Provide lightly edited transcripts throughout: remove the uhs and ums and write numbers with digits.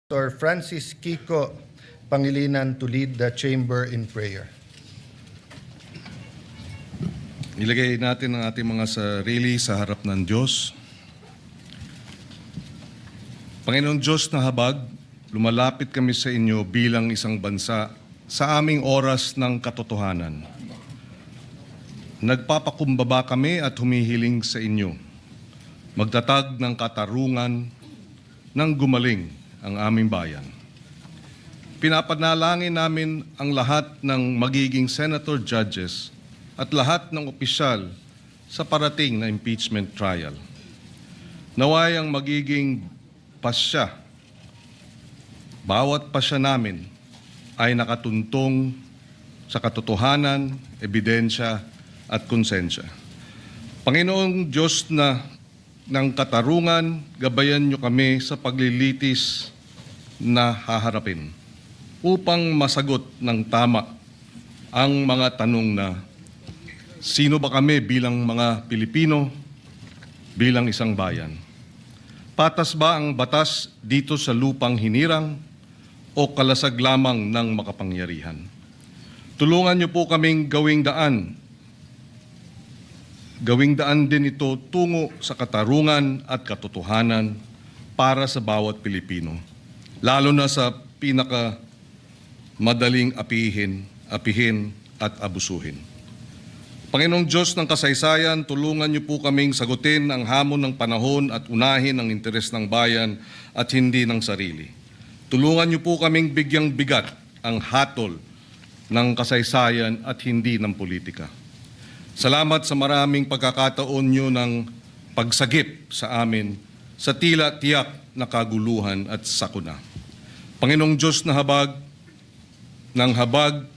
Dr. Francis Kiko Pangilinan to lead the chamber in prayer. Ilagay natin ang ating mga sarili sa harap ng Diyos. Panginoong Diyos na habag, lumalapit kami sa inyo bilang isang bansa sa aming oras ng katotohanan. Nagpapakumbaba kami at humihiling sa inyo. Magtatag ng katarungan ng gumaling ang aming bayan. Pinapanalangin namin ang lahat ng magiging senator judges at lahat ng opisyal sa parating na impeachment trial. Naway ang magiging pasya, bawat pasya namin ay nakatuntong sa katotohanan, ebidensya at konsensya. Panginoong Diyos na ng katarungan, gabayan niyo kami sa paglilitis na haharapin upang masagot ng tama ang mga tanong na sino ba kami bilang mga Pilipino, bilang isang bayan? Patas ba ang batas dito sa lupang hinirang o kalasag lamang ng makapangyarihan? Tulungan niyo po kaming gawing daan din ito tungo sa katarungan at katotohanan para sa bawat Pilipino, lalo na sa madaling apihin at abusuhin. Panginoong Diyos ng kasaysayan, tulungan niyo po kaming sagutin ang hamon ng panahon at unahin ang interes ng bayan at hindi ng sarili. Tulungan niyo po kaming bigyang bigat ang hatol ng kasaysayan at hindi ng politika. Salamat sa maraming pagkakataon niyo ng pagsagip sa amin sa tila tiyak na kaguluhan at sakuna. Panginoong Diyos na habag,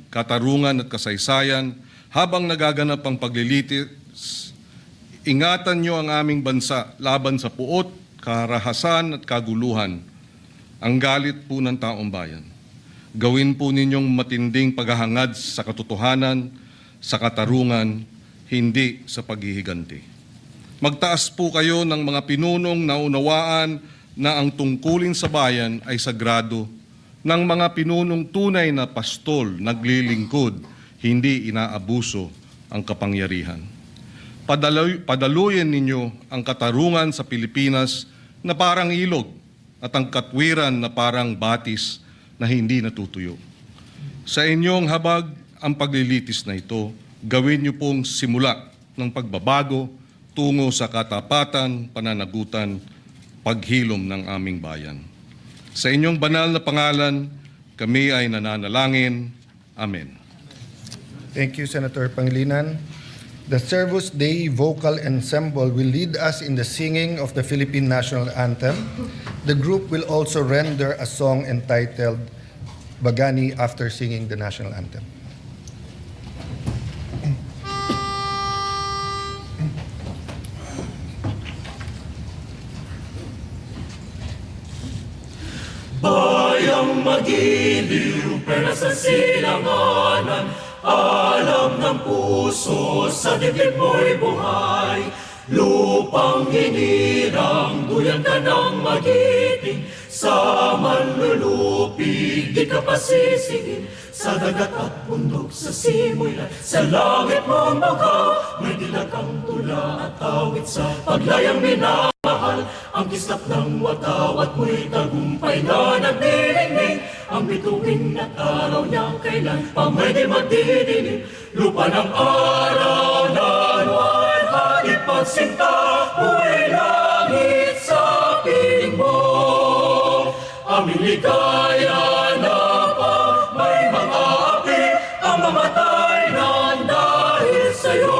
katarungan at kasaysayan, habang nagaganap ang paglilitis, ingatan niyo ang aming bansa laban sa puot, karahasan at kaguluhan, ang galit po ng taong bayan. Gawin po ninyong matinding paghahangad sa katotohanan, sa katarungan, hindi sa paghihiganti. Magtaas po kayo ng mga pinunong naunawaan na ang tungkulin sa bayan ay sagrado, ng mga pinunong tunay na pastol, naglilingkod, hindi inaabuso ang kapangyarihan. Padaluyin ninyo ang katarungan sa Pilipinas na parang ilog at ang katwiran na parang batis na hindi natutuyo. Sa inyong habag ang paglilitis na ito, gawin niyo pong simula ng pagbabago tungo sa katapatan, pananagutan, paghilom ng aming bayan. Sa inyong banal na pangalan, kami ay nananalangin. Amen. Thank you, Senator Pangilinan. The Servus Dei Vocal Ensemble will lead us in the singing of the Philippine National Anthem. The group will also render a song entitled Bagani after singing the National Anthem. Bayang magiliw, pera sa silanganan, alam ng puso, sa dibdib mo'y buhay. Lupang hinirang, duyan ka ng magiting, sa manlulupig, di ka pasisingin. Sa dagat at bundok, sa simoy at sa langit mong bagaw, may dilakang tula at awit sa paglayang minamahal. Ang kislap ng watawat mo'y tagumpay na nagdilingning, ang bituin at araw niyang kailan pa may di magdidinig. Lupa ng araw na luwan, hanip pagsinta, buhay langit sa piling mo. Aming ligaya na pa may mga api, ang mamatay nang dahil sa'yo.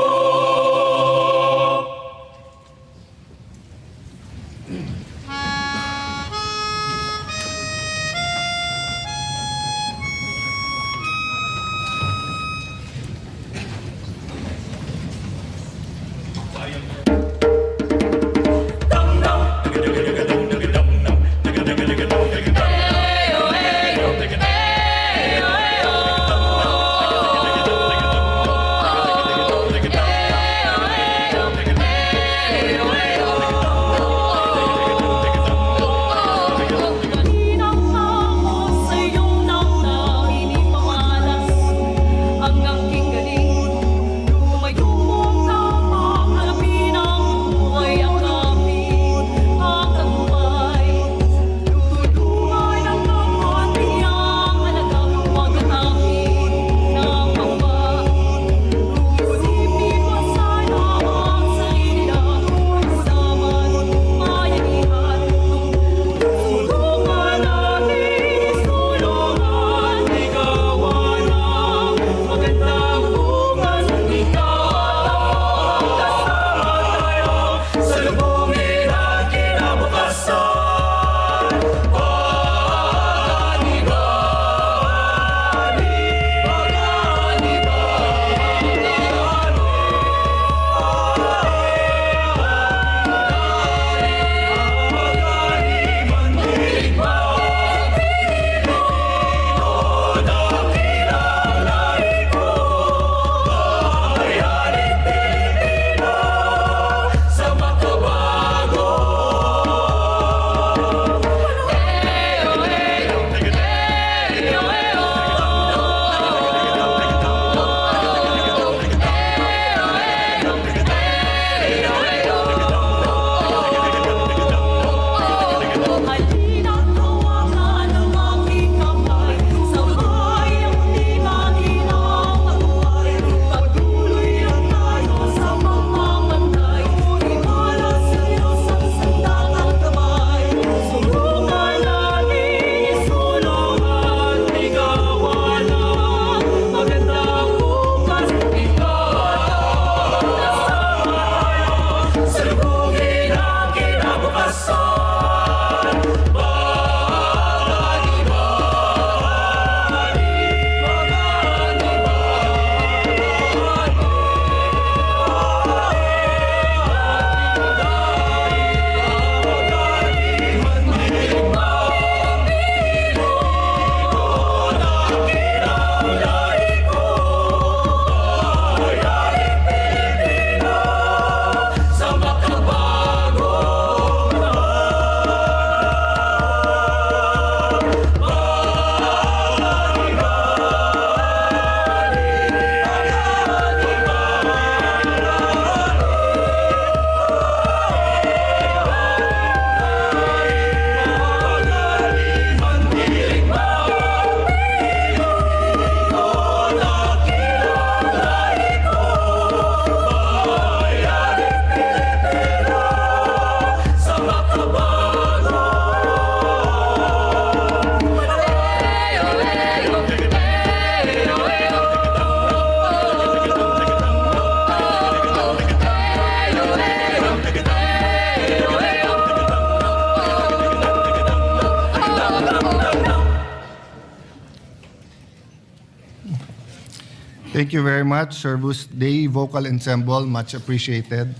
Thank you very much, Servus Dei Vocal Ensemble. Much appreciated.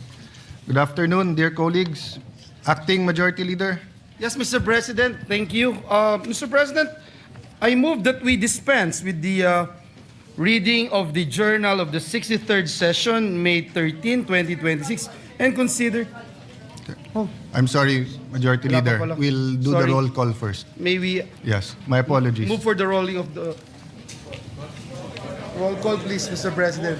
Good afternoon, dear colleagues. Acting Majority Leader. Yes, Mr. President, thank you. Mr. President, I move that we dispense with the reading of the journal of the 63rd session, May 13, 2026, and consider... I'm sorry, Majority Wala pa Leader. pala. We'll do the Sorry. roll call first. May we Yes, my apologies. move for the rolling of the... Roll call, please, Mr. President.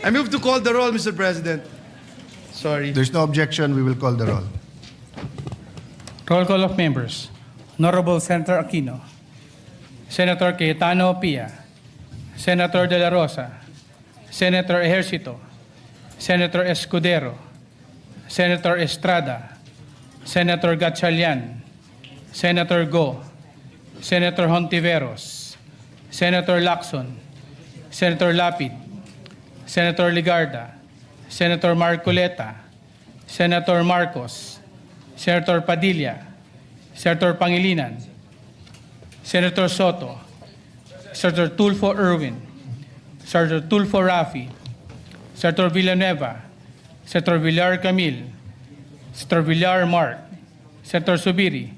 I move to call the roll, Mr. President. Sorry. There's no objection, we will call the roll. Roll call of members. Honorable Senator Aquino, Senator Cayetano Pia, Senator De La Rosa, Senator Ejercito, Senator Escudero, Senator Estrada, Senator Gatchalian, Senator Go, Senator Hontiveros, Senator Lacson, Senator Lapid, Senator Ligarda, Senator Marcoleta, Senator Marcos, Senator Padilla, Senator Pangilinan, Senator Soto, Senator Tulfo Erwin, Senator Tulfo Rafi, Senator Villanueva, Senator Villar Camil, Senator Villar Mark, Senator Subiri.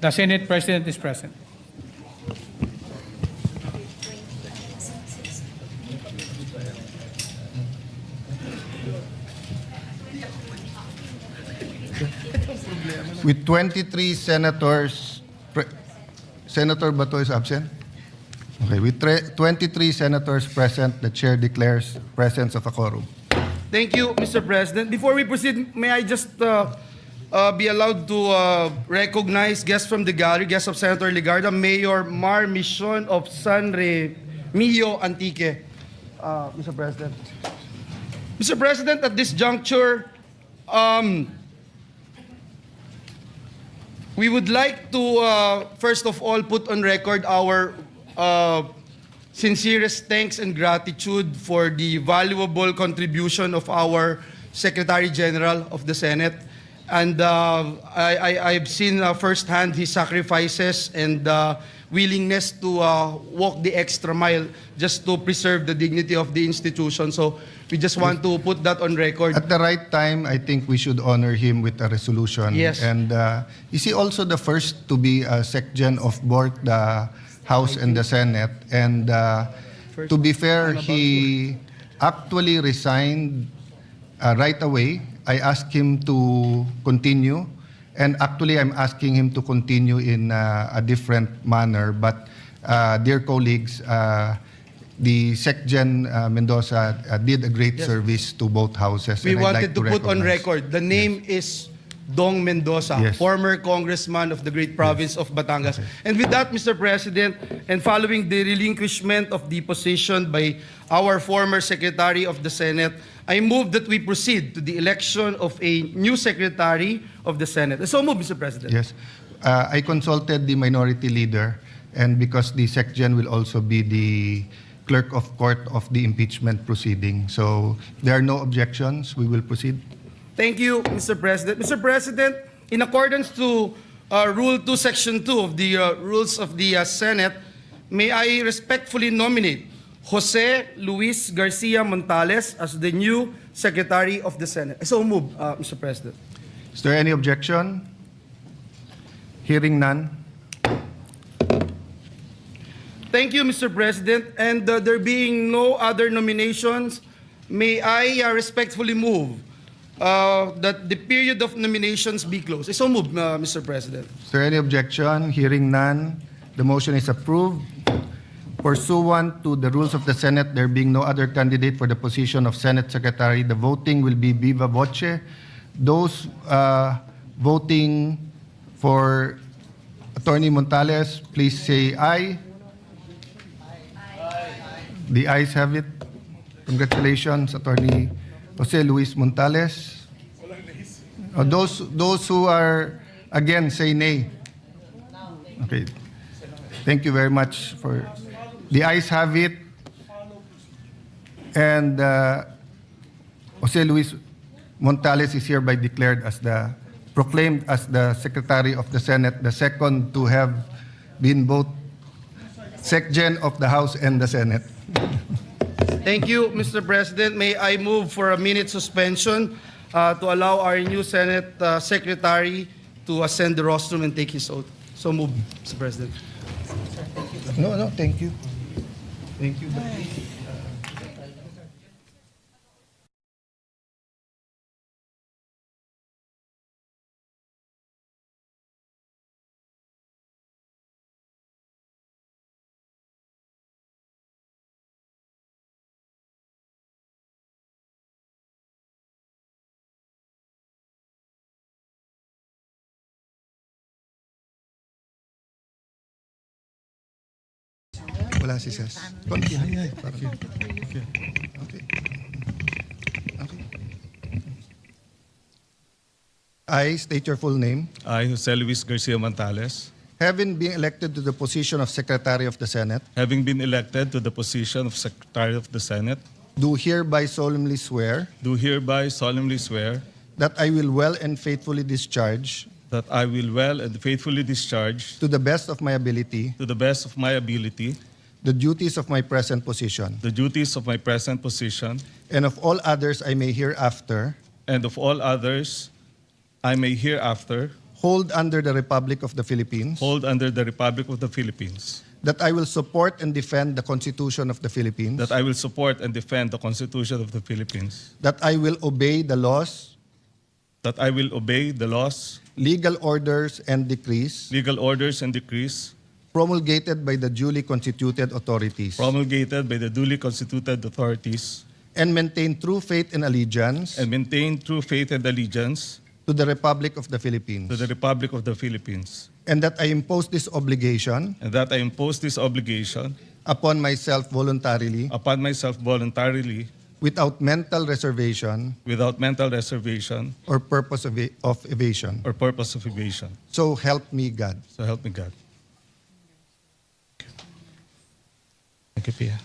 The Senate President is present. With 23 senators, Senator Bato is absent? Okay, with 23 senators present, the chair declares presence of a quorum. Thank you, Mr. President. Before we proceed, may I just be allowed to recognize guests from the gallery, guests of Senator Ligarda, Mayor Mar Mission of San Remigio Antique, Mr. President. Mr. President, at this juncture, we would like to, first of all, put on record our sincerest thanks and gratitude for the valuable contribution of our Secretary General of the Senate. And I've seen firsthand his sacrifices and willingness to walk the extra mile just to preserve the dignity of the institution. So we just want to put that on record. At the right time, I think we should honor him with a resolution. Yes. And is he also the first to be a SecGen of both the House and the Senate? And to be fair, he actually resigned right away. I asked him to continue, and actually I'm asking him to continue in a different manner. But dear colleagues, the SecGen Mendoza did a great service to both houses. We and I'd wanted like to put on recognize. record, the name is Dong Mendoza, Yes. former congressman of the great province of Batangas. And with that, Mr. President, and following the relinquishment of the position by our former Secretary of the Senate, I move that we proceed to the election of a new Secretary of the Senate. So move, Mr. President. Yes. I consulted the minority leader, and because the SecGen will also be the clerk of court of the impeachment proceeding. So there are no objections. We will proceed. Thank you, Mr. President. Mr. President, in accordance to Rule 2, Section 2 of the Rules of the Senate, may I respectfully nominate Jose Luis Garcia Montales as the new Secretary of the Senate. So move, Mr. President. Is there any objection? Hearing none. Thank you, Mr. President. And there being no other nominations, may I respectfully move that the period of nominations be closed. So move, Mr. President. Is there any objection? Hearing none. The motion is approved. Pursuant to the rules of the Senate, there being no other candidate for the position of Senate Secretary, the voting will be viva voce. Those voting for Attorney Montales, please say aye. The ayes have it. Congratulations, Attorney Jose Luis Montales. Those who are against, say nay. Okay. Thank you very much for... The ayes have it. And Jose Luis Montales is hereby declared as proclaimed as the Secretary of the Senate, the second to have been both SecGen of the House and the Senate. Thank you, Mr. President. May I move for a minute suspension to allow our new Senate Secretary to ascend the rostrum and take his oath. So move, Mr. President. No, thank you. Thank you. Wala si Ses. Konti na. Okay. I state your full name. I, Jose Luis Garcia Montales, Having been elected to the position of Secretary of the Senate, having been elected to the position of Secretary of the Senate, do hereby solemnly swear do hereby solemnly swear that I will well and faithfully discharge, that I will well and faithfully discharge, to the best of my ability, to the best of my ability, the duties of my present position, the duties of my present position, and of all others I may hereafter and of all others I may hereafter hold under the Republic of the Philippines, hold under the Republic of the Philippines, that I will support and defend the Constitution of the Philippines, that I will support and defend the Constitution of the Philippines, that I will obey the laws, that I will obey the laws, legal orders, and decrees legal orders, and decrees promulgated by the duly constituted authorities, promulgated by the duly constituted authorities, and maintain true faith and allegiance and maintain true faith and allegiance to the Republic of the Philippines, to the Republic of the Philippines, and that I impose this obligation and that I impose this obligation upon myself voluntarily, upon myself voluntarily, without mental reservation without mental reservation or purpose of evasion. or purpose of evasion. So help me God. So help me God. Thank you, Pia.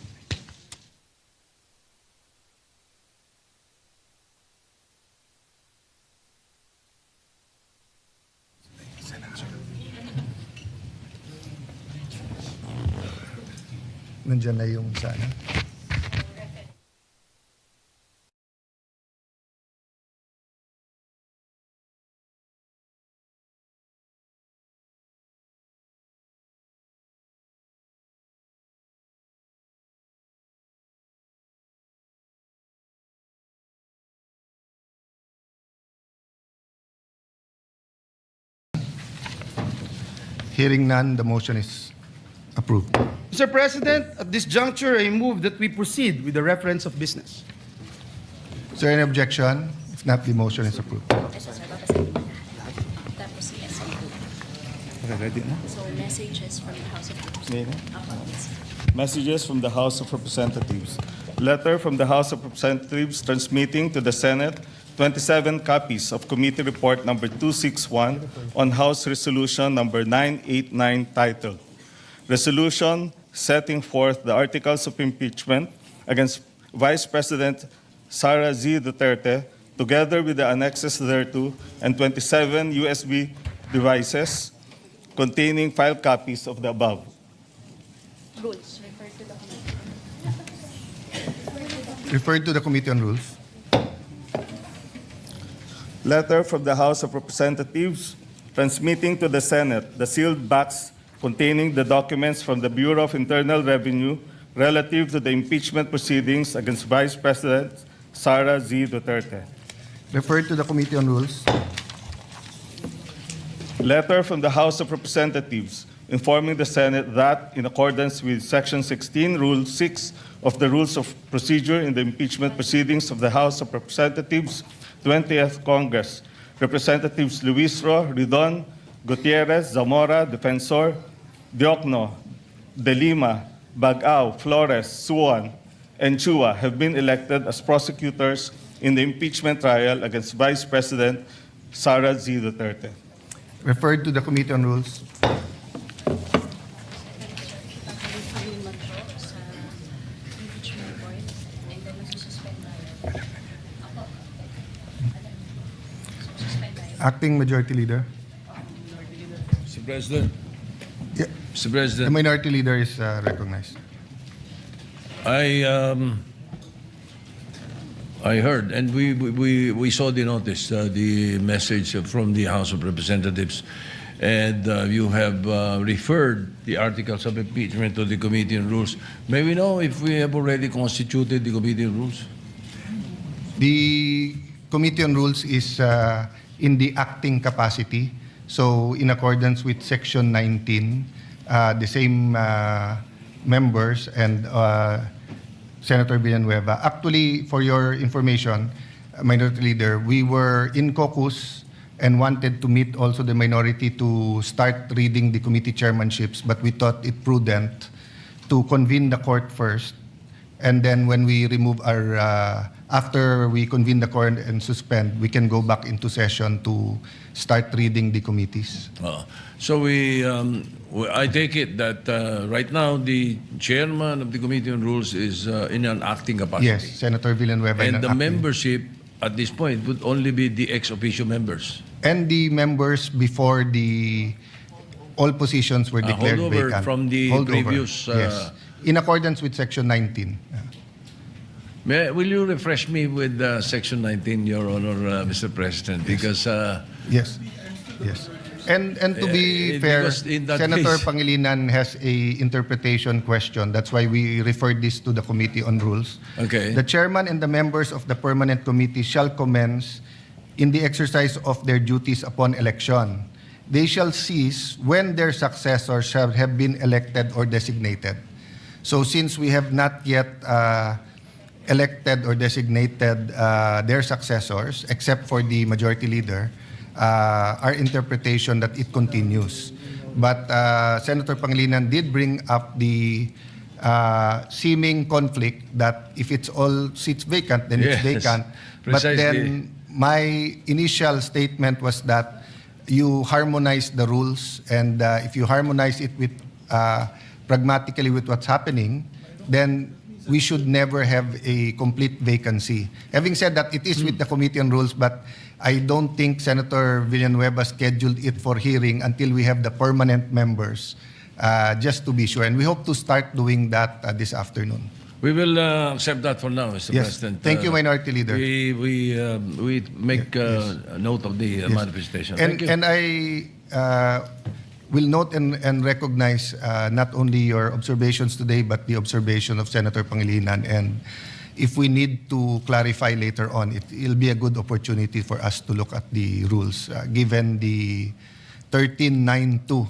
Nandiyan na yung sana. Hearing none, the motion is approved. Mr. President, at this juncture, I move that we proceed with the reference of business. Is there any objection? If not, the motion is approved. Tapos yes. Okay, ready na? So messages from the House of Representatives. Yes. Messages from the House of Representatives. Letter from the House of Representatives transmitting to the Senate 27 copies of Committee Report number 261 on House Resolution number 989 titled Resolution Setting Forth the Articles of Impeachment against Vice President Sara Duterte, together with the annexes thereto, and 27 USB devices containing file copies of the above. Rules. Referred to the Committee on Rules. Letter from the House of Representatives transmitting to the Senate the sealed box containing the documents from the Bureau of Internal Revenue relative to the impeachment proceedings against Vice President Sara Duterte. Referred to the Committee on Rules. Letter from the House of Representatives informing the Senate that, in accordance with Section 16, Rule 6 of the Rules of Procedure in the impeachment proceedings of the House of Representatives, 20th Congress, Representatives Luis Ro, Ridon, Gutierrez, Zamora, Defensor, Diokno, De Lima, Bagao, Flores, Suwan, and Chua have been elected as prosecutors in the impeachment trial against Vice President Sara Duterte. Referred to the Committee on Rules. Acting Majority Leader. Mr. President. Yeah, Mr. the President. Minority Leader is recognized. I heard, and we saw the notice, the message from the House of Representatives, and you have referred the articles of impeachment to the Committee on Rules. May we know if we have already constituted the Committee on Rules? The Committee on Rules is in the acting capacity. So in accordance with Section 19, the same members and Senator Villanueva. Actually, for your information, Minority Leader, we were in caucus and wanted to meet also the minority to start reading the committee chairmanships, but we thought it prudent to convene the court first. And then when we remove our, after we convene the court and suspend, we can go back into session to start reading the committees. So I take it that right now the chairman of the Committee on Rules is in an acting capacity. Yes, Senator Villanueva. And an the acting. membership at this point would only be the ex officio members. And the members before all positions were declared holdover vacant. from the previous, yes, in accordance with Section 19. Will you refresh me with Section 19, Your Honor, Mr. President? Because Yes, yes. And to be fair, because in that Senator case- Pangilinan has a interpretation question. That's why we referred this to the Committee on Rules. Okay. The chairman and the members of the permanent committee shall commence in the exercise of their duties upon election. They shall cease when their successors shall have been elected or designated. So since we have not yet elected or designated their successors, except for the majority leader, our interpretation that it continues. But Senator Pangilinan did bring up the seeming conflict that if it's all seats vacant, then Yes, it's vacant. But precisely. then my initial statement was that you harmonize the rules, and if you harmonize it with pragmatically with what's happening, then we should never have a complete vacancy. Having said that, it is with the Committee on Rules, but I don't think Senator Villanueva scheduled it for hearing until we have the permanent members, just to be sure. And we hope to start doing that this afternoon. we will accept that for now, Mr. Yes. President. Thank you, Minority Leader. We make a note of the manifestation. Thank you. And I will note and recognize not only your observations today, but the observation of Senator Pangilinan. And if we need to clarify later on, it'll be a good opportunity for us to look at the rules, given the 1392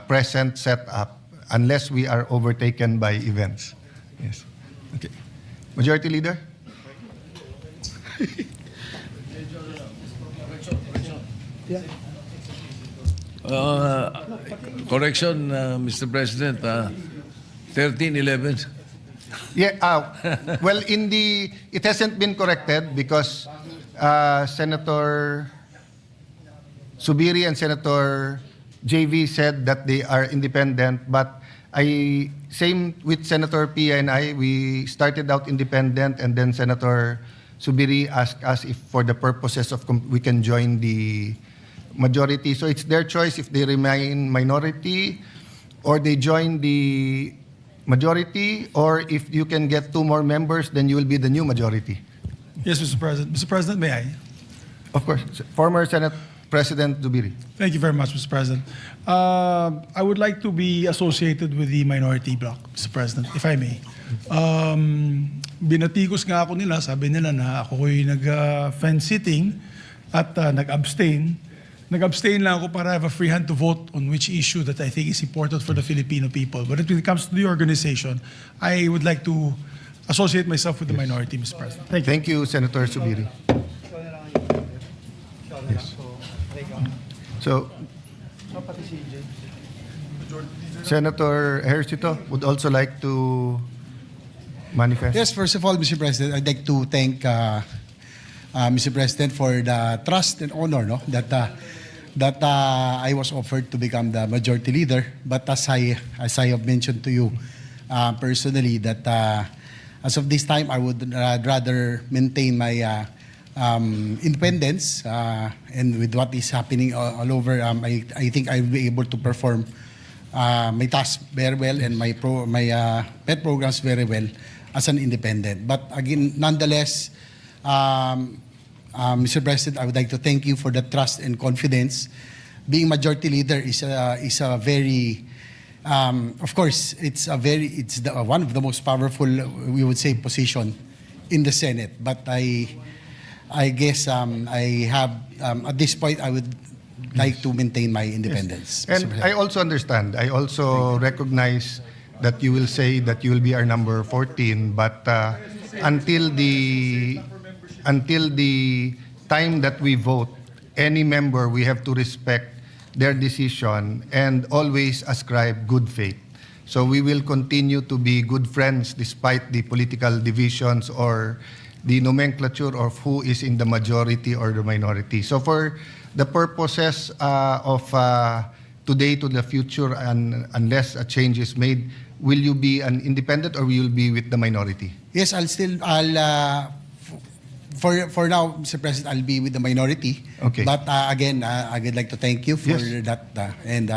present setup, unless we are overtaken by events. Yes. Okay. Majority Leader? Correction, Mr. President, 1311. Yeah, well, it hasn't been corrected because Senator Subiri and Senator JV said that they are independent, but same with Senator Pia and I, we started out independent, and then Senator Subiri asked us if for the purposes of we can join the majority. So it's their choice if they remain minority or they join the majority, or if you can get 2 more members, then you will be the new majority. Yes, Mr. President. Mr. President, may I? Of course. Former Senate President Zubiri. Thank you very much, Mr. President. I would like to be associated with the minority bloc, Mr. President, if I may. Binatikos nga ako nila, sabi nila na ako'y nag-fence sitting at nag-abstain. Nag-abstain lang ako para have a free hand to vote on which issue that I think is important for the Filipino people. But when it comes to the organization, I would like to associate myself with the minority, Mr. President. Thank you. Thank you, Senator Zubiri. Yes. So, Senator Ejercito would also like to manifest. Yes, first of all, Mr. President, I'd like to thank Mr. President for the trust and honor that I was offered to become the majority leader. But as I have mentioned to you personally, that as of this time, I would rather maintain my independence, and with what is happening all over, I think I'll be able to perform my task very well and my pet programs very well as an independent. But again, nonetheless, Mr. President, I would like to thank you for the trust and confidence. Being majority leader is a very, of course, it's one of the most powerful, we would say, position in the Senate. But I guess I have at this point I would like to maintain my independence. Mr. And President. I also understand. I also recognize that you will say that you will be our number 14, but until the time that we vote, any member, we have to respect their decision and always ascribe good faith. So we will continue to be good friends despite the political divisions or the nomenclature of who is in the majority or the minority. So for the purposes of today to the future, and unless a change is made, will you be an independent or will you be with the minority? Yes, for now, Mr. President, I'll be with the minority. Okay. But again, I would like to thank you for Yes. that and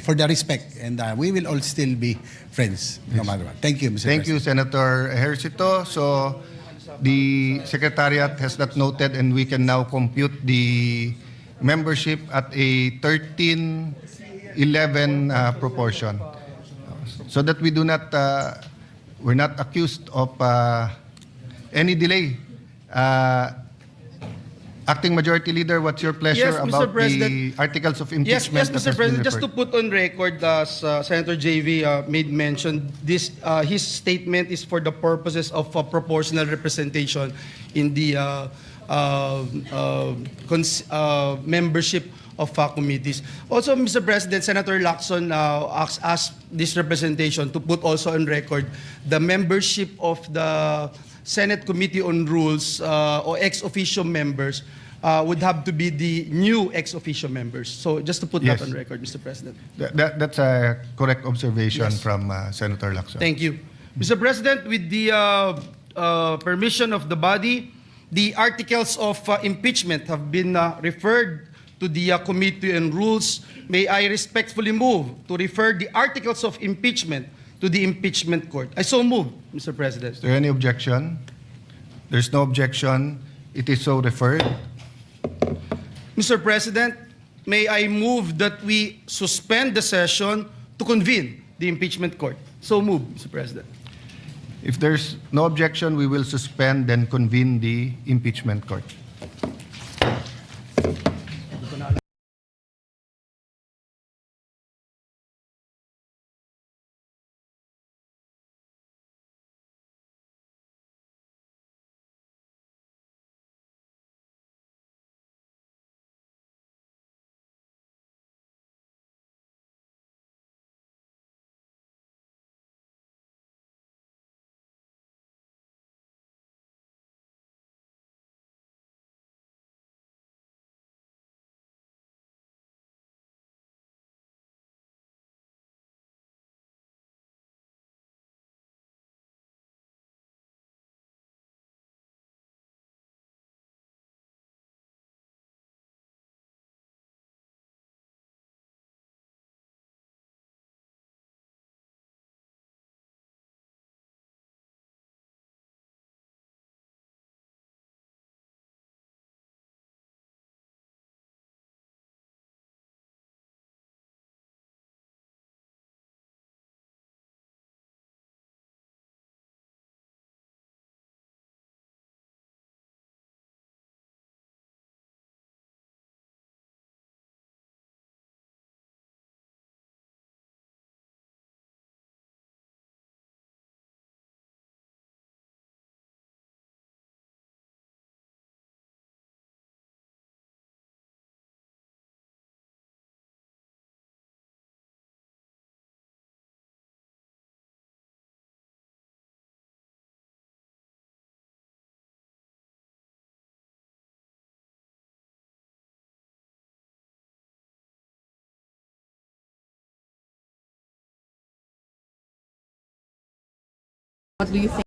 for the respect. And we will all still be friends no matter what. Thank you, Mr. Thank you, President. Senator Ejercito. So the Secretariat has that noted, and we can now compute the membership at a 13-11 proportion. So that we do not, we're not accused of any delay. Acting Majority Leader, what's your pleasure Yes, Mr. about the President. articles of Yes, impeachment? that Mr. has been President, just to referred? put on record, as Senator JV made mention, his statement is for the purposes of proportional representation in the membership of committees. Also, Mr. President, Senator Lacson asked this representation to put also on record the membership of the Senate Committee on Rules or ex officio members would have to be the new ex officio members. So just to put Yes. that on record, Mr. President. That's a correct observation Yes. from Senator Lacson. Thank you. Mr. President, with the permission of the body, the articles of impeachment have been referred to the Committee on Rules. May I respectfully move to refer the articles of impeachment to the impeachment court. I so move, Mr. President. Is there any objection? There's no objection. It is so referred. Mr. President, may I move that we suspend the session to convene the impeachment court. So move, Mr. President. If there's no objection, we will suspend and convene the impeachment court. What do you think?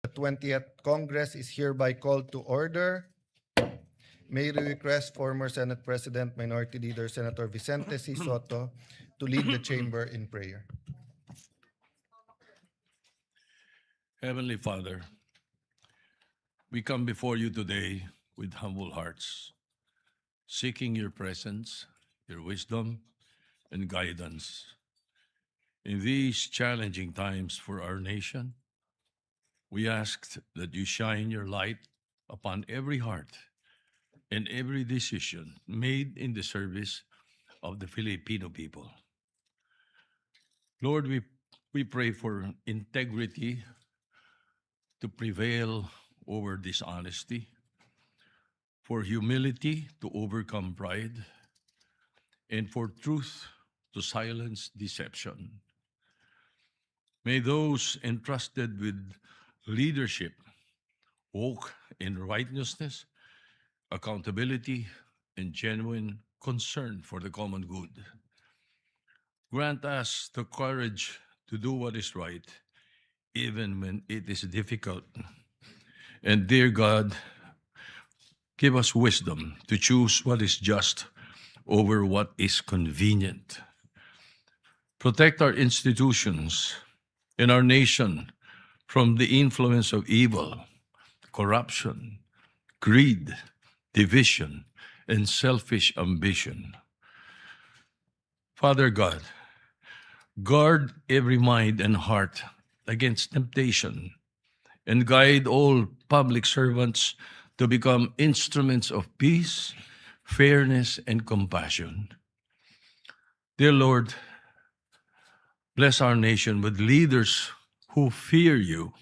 The 20th Congress is hereby called to order. May we request former Senate President Minority Leader Senator Vicente C. Soto to lead the chamber in prayer. Heavenly Father, we come before you today with humble hearts, seeking your presence, your wisdom, and guidance. In these challenging times for our nation, we ask that you shine your light upon every heart and every decision made in the service of the Filipino people. Lord, we pray for integrity to prevail over dishonesty, for humility to overcome pride, and for truth to silence deception. May those entrusted with leadership walk in righteousness, accountability, and genuine concern for the common good. Grant us the courage to do what is right, even when it is difficult. And dear God, give us wisdom to choose what is just over what is convenient. Protect our institutions and our nation from the influence of evil, corruption, greed, division, and selfish ambition. Father God, guard every mind and heart against temptation and guide all public servants to become instruments of peace, fairness, and compassion. Dear Lord, bless our nation with leaders who fear you,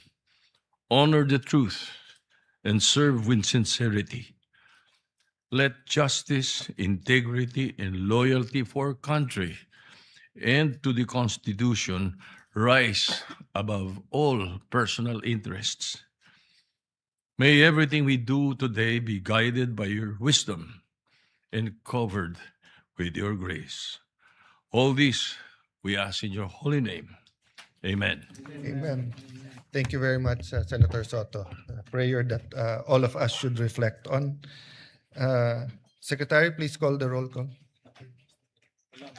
honor the truth, and serve with sincerity. Let justice, integrity, and loyalty for our country and to the Constitution rise above all personal interests. May everything we do today be guided by your wisdom and covered with your grace. All this we ask in your holy name. Amen. Amen. Thank you very much, Senator Soto. A prayer that all of us should reflect on. Secretary, please call the roll call.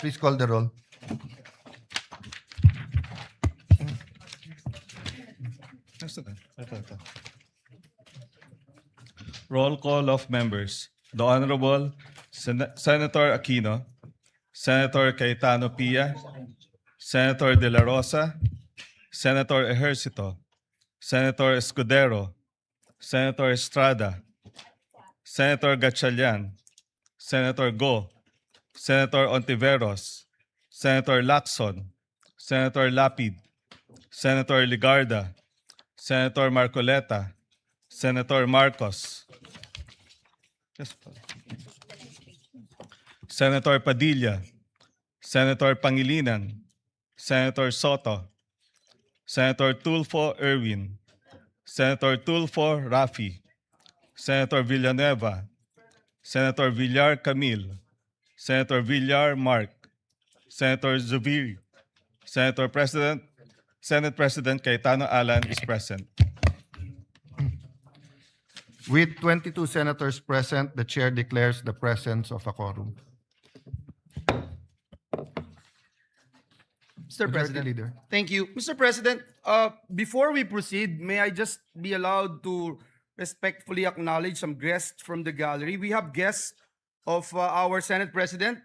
Please call the roll. Roll call of members. The Honorable Senator Aquino, Senator Cayetano Pia, Senator De La Rosa, Senator Ejercito, Senator Escudero, Senator Estrada, Senator Gatchalian, Senator Go, Senator Ontiveros, Senator Lacson, Senator Lapid, Senator Ligarda, Senator Marcoleta, Senator Marcos, Senator Padilla, Senator Pangilinan, Senator Soto, Senator Tulfo Erwin, Senator Tulfo Rafi, Senator Villanueva, Senator Villar Camille, Senator Villar Mark, Senator Zubiri, Senate President Cayetano Alan is present. With 22 senators present, the chair declares the presence of a quorum. Mr. Majority President. Leader. Thank you. Mr. President, before we proceed, may I just be allowed to respectfully acknowledge some guests from the gallery? We have guests of our Senate President,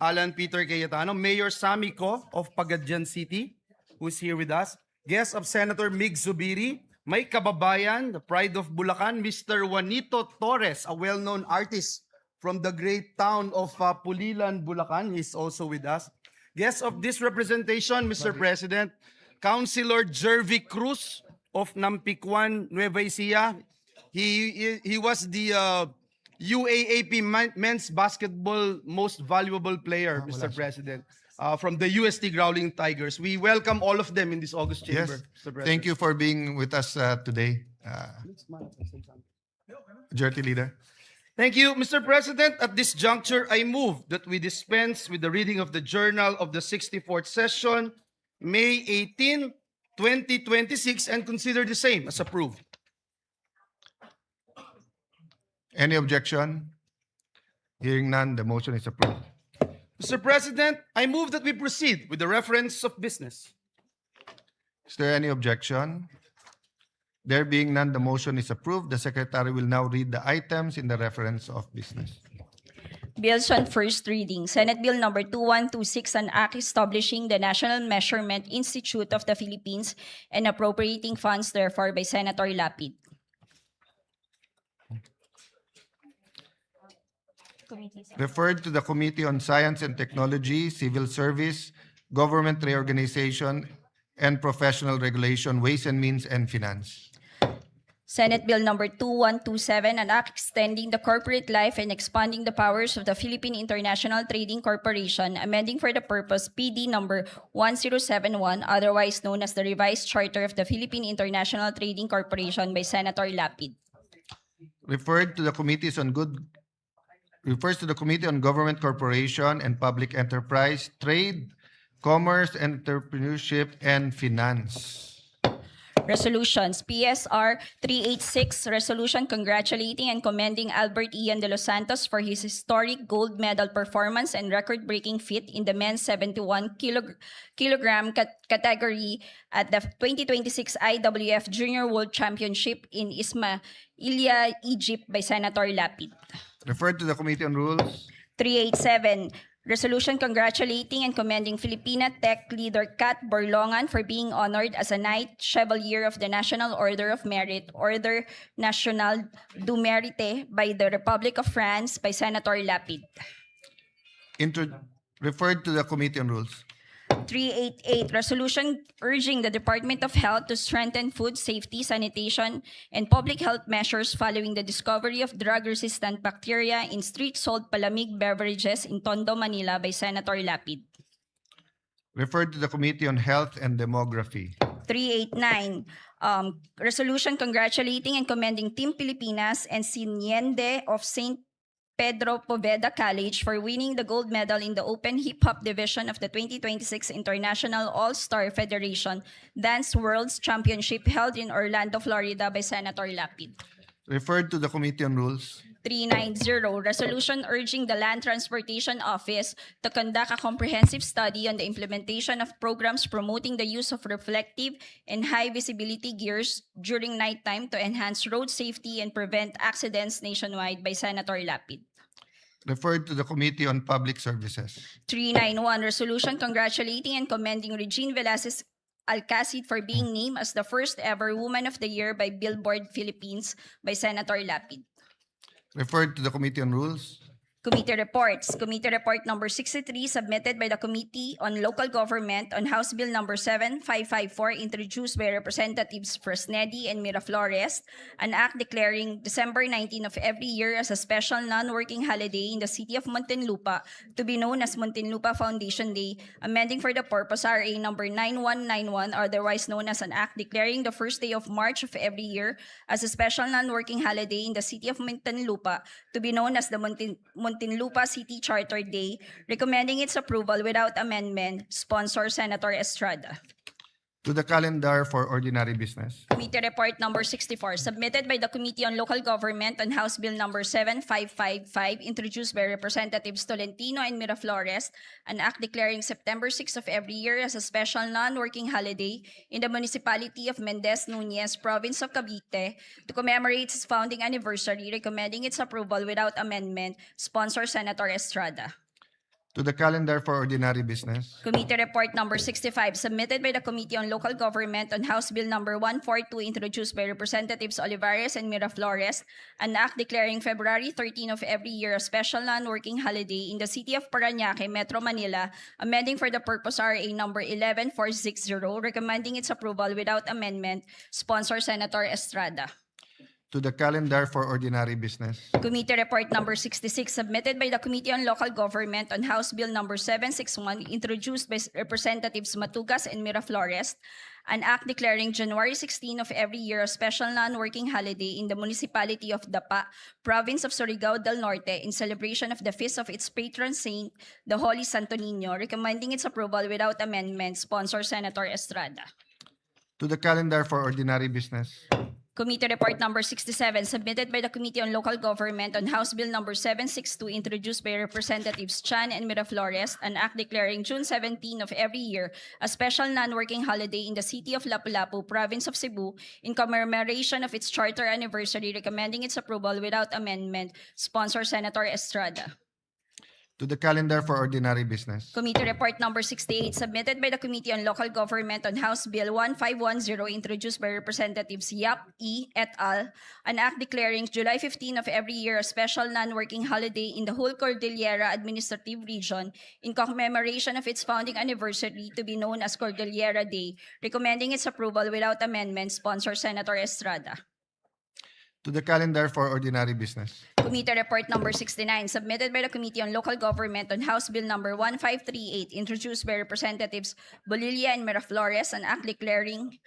Alan Peter Cayetano, Mayor Sammy Co of Pagadian City, who is here with us, guest of Senator Mig Zubiri, may kababayan, the pride of Bulacan, Mr. Juanito Torres, a well-known artist from the great town of Pulilan, Bulacan. He's also with us. Guest of this representation, Mr. President, Councilor Jervy Cruz of Nampicuan, Nueva Ecija. He was the UAAP men's basketball most valuable player, Mr. President, from the UST Growling Tigers. We welcome all of them in this August chamber, Yes. Mr. President. Thank you for being with us today. Majority Leader. Thank you, Mr. President. At this juncture, I move that we dispense with the reading of the Journal of the 64th Session, May 18, 2026 and consider the same as approved. Any objection? Hearing none, the motion is approved. Mr. President, I move that we proceed with the reference of business. Is there any objection? There being none, the motion is approved. The Secretary will now read the items in the reference of business. Bills on first reading. Senate Bill number 2126, an act establishing the National Measurement Institute of the Philippines and appropriating funds therefore by Senator Lapid. Referred to the Committee on Science and Technology, Civil Service, Government Reorganization, and Professional Regulation, Ways and Means, and Finance. Senate Bill number 2127, an act extending the corporate life and expanding the powers of the Philippine International Trading Corporation, amending for the purpose PD number 1071, otherwise known as the Revised Charter of the Philippine International Trading Corporation by Senator Lapid. Refers to the Committee on Government Corporation and Public Enterprise, Trade, Commerce, Entrepreneurship, and Finance. Resolutions. PSR 386, resolution congratulating and commending Albert Ian de los Santos for his historic gold medal performance and record-breaking feat in the men's 71 kilogram category at the 2026 IWF Junior World Championship in Ismailia, Egypt by Senator Lapid. Referred to the Committee on Rules. 387, resolution congratulating and commending Filipina Tech leader Kat Borlongan for being honored as a Knight Chevalier of the National Order of Merit, Order National du Mérite by the Republic of France by Senator Lapid. Referred to the Committee on Rules. 388, resolution urging the Department of Health to strengthen food safety, sanitation, and public health measures following the discovery of drug-resistant bacteria in street-sold palamig beverages in Tondo, Manila by Senator Lapid. Referred to the Committee on Health and Demography. 389, resolution congratulating and commending Team Pilipinas and Siniende of St. Pedro Poveda College for winning the gold medal in the Open Hip Hop Division of the 2026 International All-Star Federation Dance Worlds Championship held in Orlando, Florida by Senator Lapid. Referred to the Committee on Rules. 390, resolution urging the Land Transportation Office to conduct a comprehensive study on the implementation of programs promoting the use of reflective and high visibility gears during nighttime to enhance road safety and prevent accidents nationwide by Senator Lapid. Referred to the Committee on Public Services. 391, resolution congratulating and commending Regine Velasquez Alcacid for being named as the first ever Woman of the Year by Billboard Philippines by Senator Lapid. Referred to the Committee on Rules. Committee reports. Committee report number 63 submitted by the Committee on Local Government on House Bill number 7554 introduced by Representatives Fresnedi and Miraflores, an act declaring December 19 of every year as a special non-working holiday in the city of Muntinlupa to be known as Muntinlupa Foundation Day, amending for the purpose RA number 9191, otherwise known as an act declaring the first day of March of every year as a special non-working holiday in the city of Muntinlupa to be known as the Muntinlupa City Charter Day, recommending its approval without amendment. Sponsor, Senator Estrada. To the calendar for ordinary business. Committee report number 64, submitted by the Committee on Local Government on House Bill number 7555, introduced by Representatives Tolentino and Miraflores, an act declaring September 6 of every year as a special non-working holiday in the municipality of Mendez Nunez, province of Cavite, to commemorate its founding anniversary, recommending its approval without amendment. Sponsor, Senator Estrada. To the calendar for ordinary business. Committee report number 65, submitted by the Committee on Local Government on House Bill number 142, introduced by Representatives Olivares and Miraflores, an act declaring February 13 of every year a special non-working holiday in the city of Parañaque, Metro Manila, amending for the purpose RA number 11460, recommending its approval without amendment. Sponsor, Senator Estrada. To the calendar for ordinary business. Committee report number 66, submitted by the Committee on Local Government on House Bill number 761, introduced by Representatives Matugas and Miraflores, an act declaring January 16 of every year a special non-working holiday in the municipality of Dapa, province of Surigao del Norte, in celebration of the feast of its patron saint, the Holy Santo Niño, recommending its approval without amendment. Sponsor, Senator Estrada. To the calendar for ordinary business. Committee Report Number 67, submitted by the Committee on Local Government on House Bill Number 762, introduced by Representatives Chan and Miraflores, an act declaring June 17 of every year a special non-working holiday in the city of Lapu-Lapu, province of Cebu, in commemoration of its charter anniversary, recommending its approval without amendment. Sponsor Senator Estrada. To the calendar for ordinary business. Committee Report Number 68, submitted by the Committee on Local Government on House Bill 1510, introduced by Representatives Yap E. et al., an act declaring July 15 of every year a special non-working holiday in the whole Cordillera Administrative Region in commemoration of its founding anniversary, to be known as Cordillera Day, recommending its approval without amendment. Sponsor Senator Estrada. To the calendar for ordinary business. Committee Report Number 69, submitted by the Committee on Local Government on House Bill Number 1538, introduced by Representatives Bolilla and Miraflores, an act declaring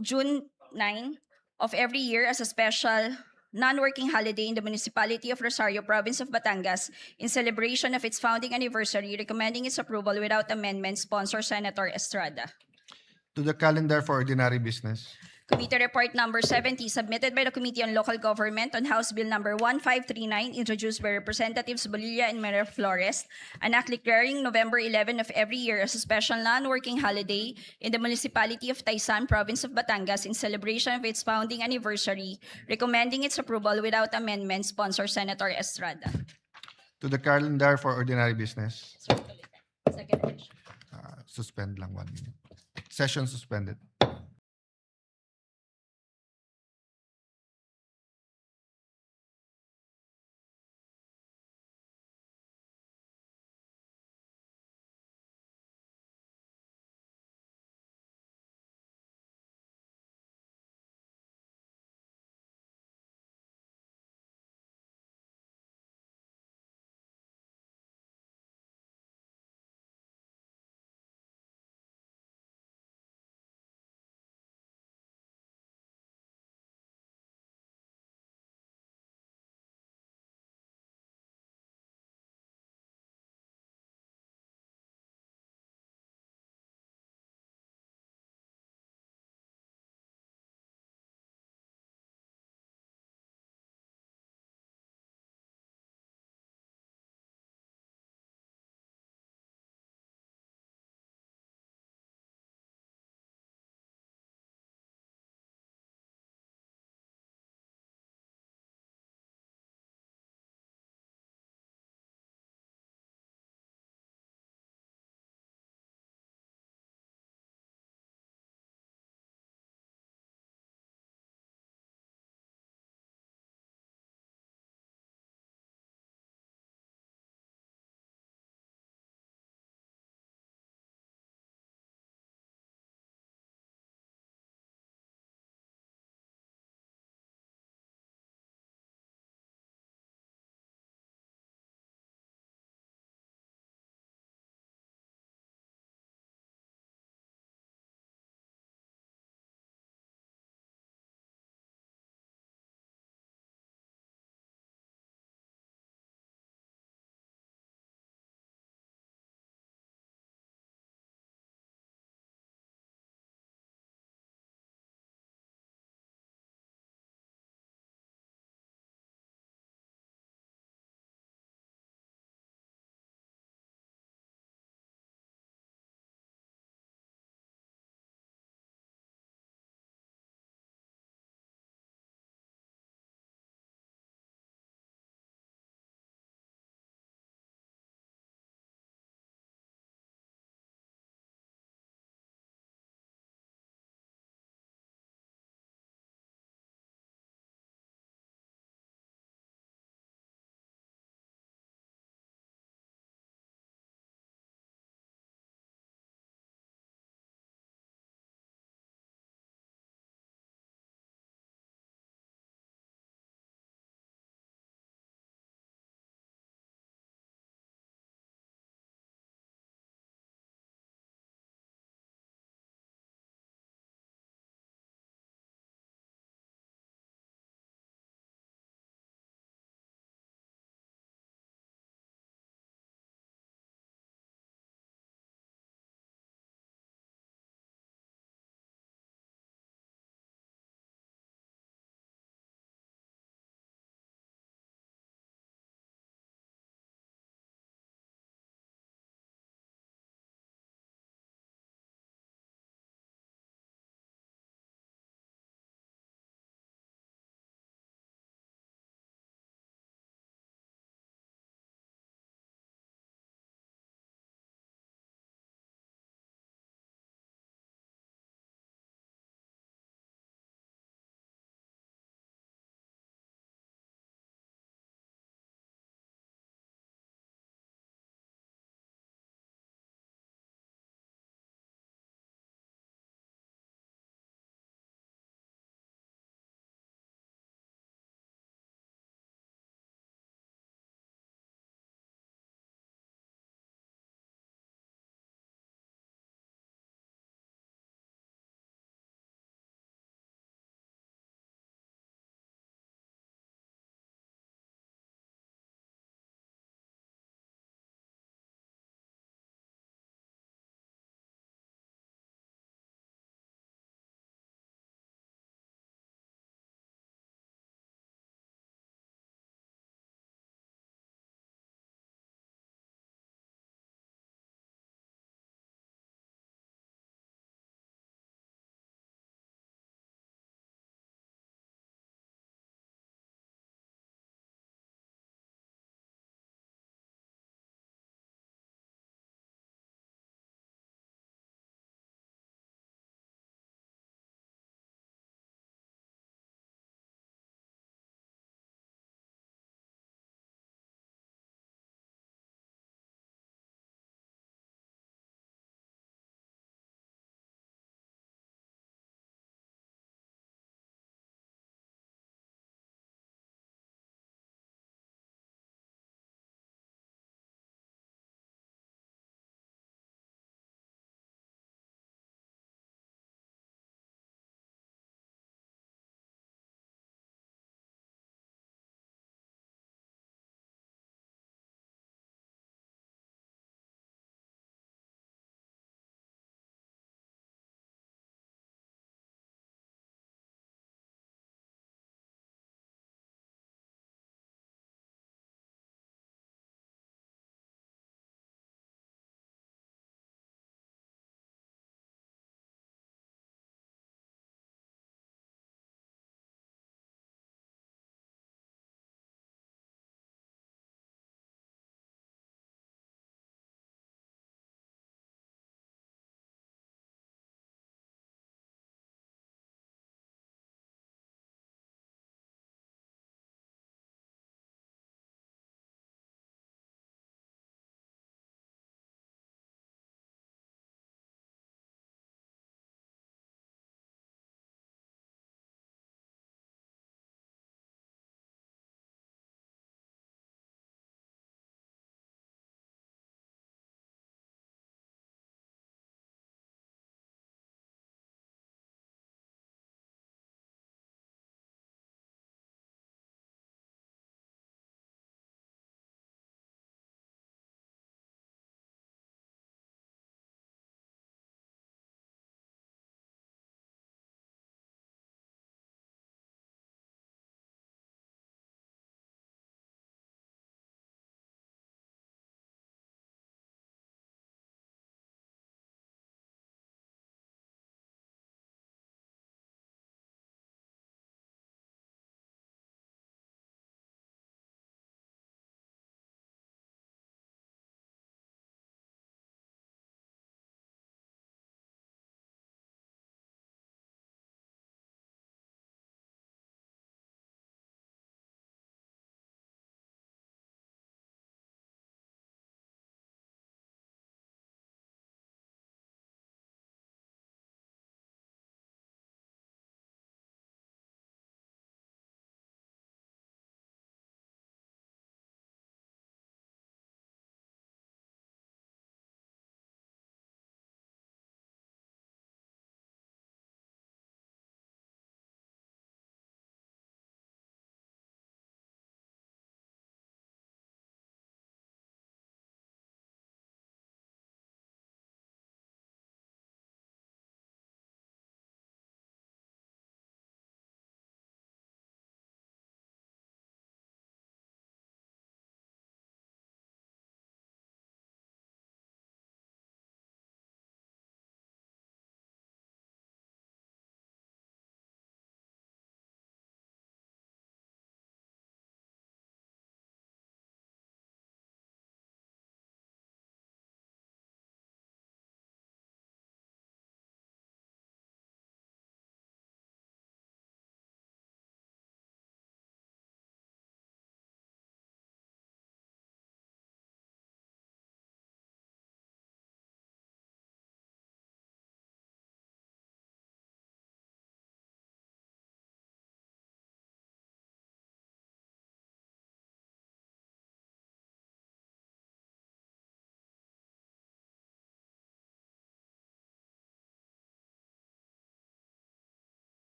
June 9 of every year as a special non-working holiday in the municipality of Rosario, province of Batangas, in celebration of its founding anniversary, recommending its approval without amendment. Sponsor Senator Estrada. To the calendar for ordinary business. Committee Report Number 70, submitted by the Committee on Local Government on House Bill Number 1539, introduced by Representatives Bolilla and Miraflores, an act declaring November 11 of every year as a special non-working holiday in the municipality of Taysan, province of Batangas, in celebration of its founding anniversary, recommending its approval without amendment. Sponsor Senator Estrada. To the calendar for ordinary business. Second. Suspend lang 1 minute. Session suspended.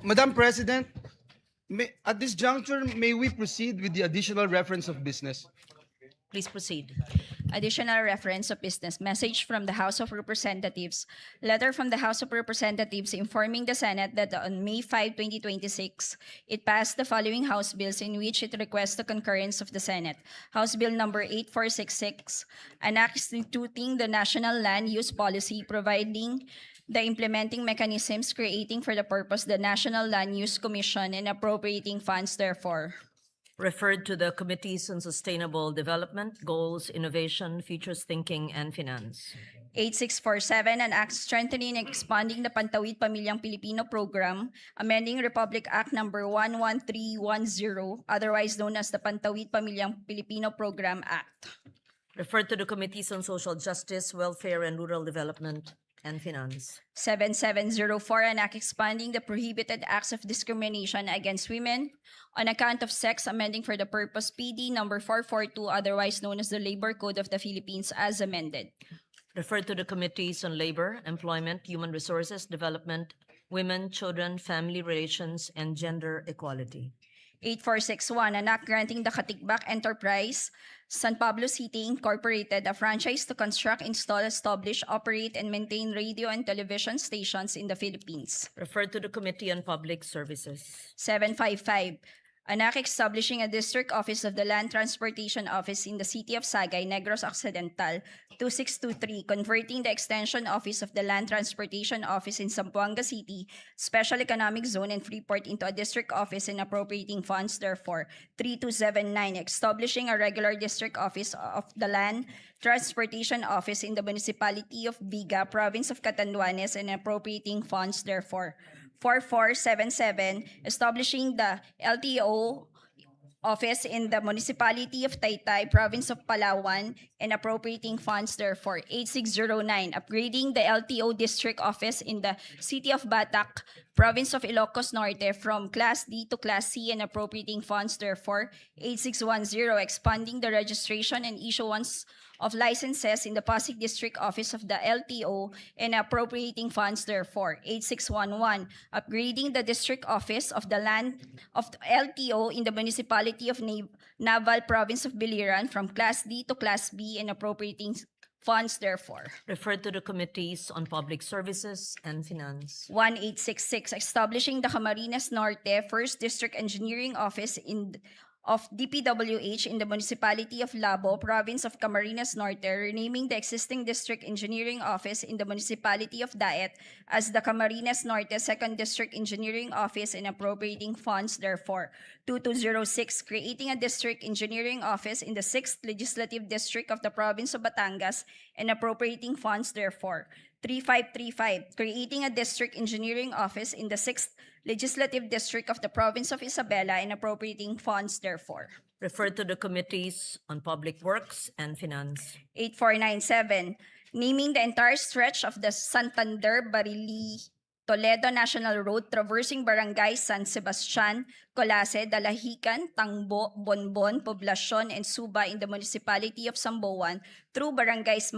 Madam President, at this juncture, may we proceed with the additional reference of business? Please proceed. Additional reference of business. Message from the House of Representatives. Letter from the House of Representatives informing the Senate that on May 5, 2026, it passed the following House bills in which it requests the concurrence of the Senate. House Bill number 8466, an act instituting the National Land Use Policy, providing the implementing mechanisms, creating for the purpose the National Land Use Commission, and appropriating funds therefore. Referred to the Committees on Sustainable Development, Goals, Innovation, Futures Thinking, and Finance. 8647, an act strengthening and expanding the Pantawid Pamilyang Pilipino Program, amending Republic Act number 11310, otherwise known as the Pantawid Pamilyang Pilipino Program Act. Referred to the Committees on Social Justice, Welfare, and Rural Development, and Finance. 7704, an act expanding the prohibited acts of discrimination against women on account of sex, amending for the purpose PD number 442, otherwise known as the Labor Code of the Philippines, as amended. Referred to the Committees on Labor, Employment, Human Resources, Development, Women, Children, Family Relations, and Gender Equality. 8461, an act granting the Katigbak Enterprise, San Pablo City Incorporated, a franchise to construct, install, establish, operate, and maintain radio and television stations in the Philippines. Referred to the Committee on Public Services. 755, an act establishing a district office of the Land Transportation Office in the city of Sagay, Negros Occidental. 2623, converting the Extension Office of the Land Transportation Office in Zamboanga City, Special Economic Zone, and Freeport into a district office and appropriating funds therefore. 3279, establishing a regular district office of the Land Transportation Office in the municipality of Viga, province of Catanduanes, and appropriating funds therefore. 4477, establishing the LTO office in the municipality of Taytay, province of Palawan, and appropriating funds therefore. 8609, upgrading the LTO district office in the city of Batac, province of Ilocos Norte, from Class D to Class C, and appropriating funds therefore. 8610, expanding the registration and issuance of licenses in the Pasig District Office of the LTO and appropriating funds therefore. 8611, upgrading the District Office of the Land of the LTO in the municipality of Naval, province of Biliran, from Class D to Class B, and appropriating funds therefore. Referred to the Committees on Public Services and Finance. 1866, establishing the Camarines Norte 1st District Engineering Office of DPWH in the municipality of Labo, province of Camarines Norte, renaming the existing district engineering office in the municipality of Daet as the Camarines Norte 2nd District Engineering Office and appropriating funds therefore. 2206, creating a district engineering office in the 6th Legislative District of the province of Batangas and appropriating funds therefore. 3535, creating a district engineering office in the 6th Legislative District of the province of Isabela and appropriating funds therefore. Referred to the Committees on Public Works and Finance. 8497, naming the entire stretch of the Santander Barili Toledo National Road traversing barangay San Sebastian, Colase, Dalahican, Tangbo, Bonbon, Poblacion, and Suba in the municipality of Samboan through barangays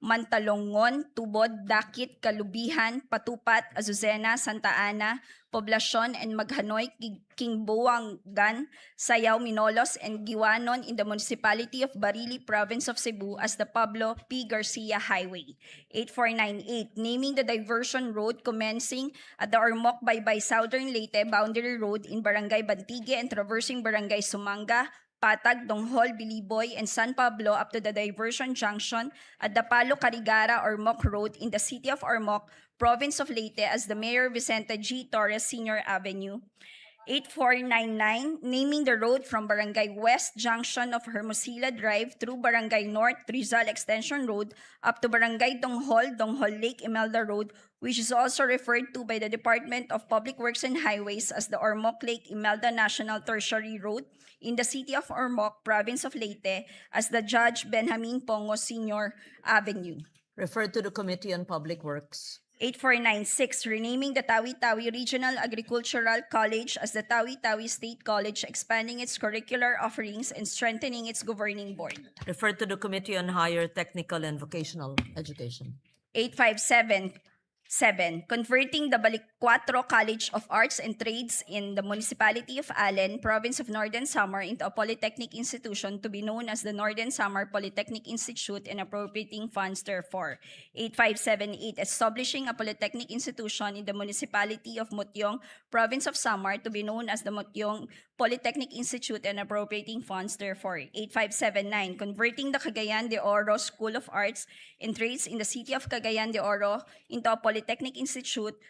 Mantalongon, Tubod, Dakit, Kalubihan, Patupat, Azucena, Santa Ana, Poblacion, and Maghanoy, Kingbuangan, Sayao, Minolos, and Giwanon in the municipality of Barili, province of Cebu as the Pablo P. Garcia Highway. 8498, naming the diversion road commencing at the Ormoc Baybay Southern Leyte Boundary Road in Barangay Bantigue and traversing Barangay Sumanga, Patag, Donghol, Biliboy, and San Pablo up to the diversion junction at the Palo Carigara Ormoc Road in the city of Ormoc, province of Leyte as the Mayor Vicente G. Torres Sr. Avenue. 8499, naming the road from Barangay West Junction of Hermosilla Drive through Barangay North Rizal Extension Road up to Barangay Donghol, Donghol Lake Imelda Road, which is also referred to by the Department of Public Works and Highways as the Ormoc Lake Imelda National Tertiary Road in the city of Ormoc, province of Leyte as the Judge Benjamin Pongo Sr. Avenue. Referred to the Committee on Public Works. 8496, renaming the Tawi-Tawi Regional Agricultural College as the Tawi-Tawi State College, expanding its curricular offerings and strengthening its governing board. Referred to the Committee on Higher Technical and Vocational Education. 857, 7. Converting the Balicuatro College of Arts and Trades in the Municipality of Allen, Province of Northern Samar into a polytechnic institution to be known as the Northern Samar Polytechnic Institute and appropriating funds therefore. 8578. Establishing a polytechnic institution in the Municipality of Mutyong, Province of Samar to be known as the Mutyong Polytechnic Institute and appropriating funds therefore. 8579. Converting the Cagayan de Oro School of Arts and Trades in the City of Cagayan de Oro into a polytechnic institution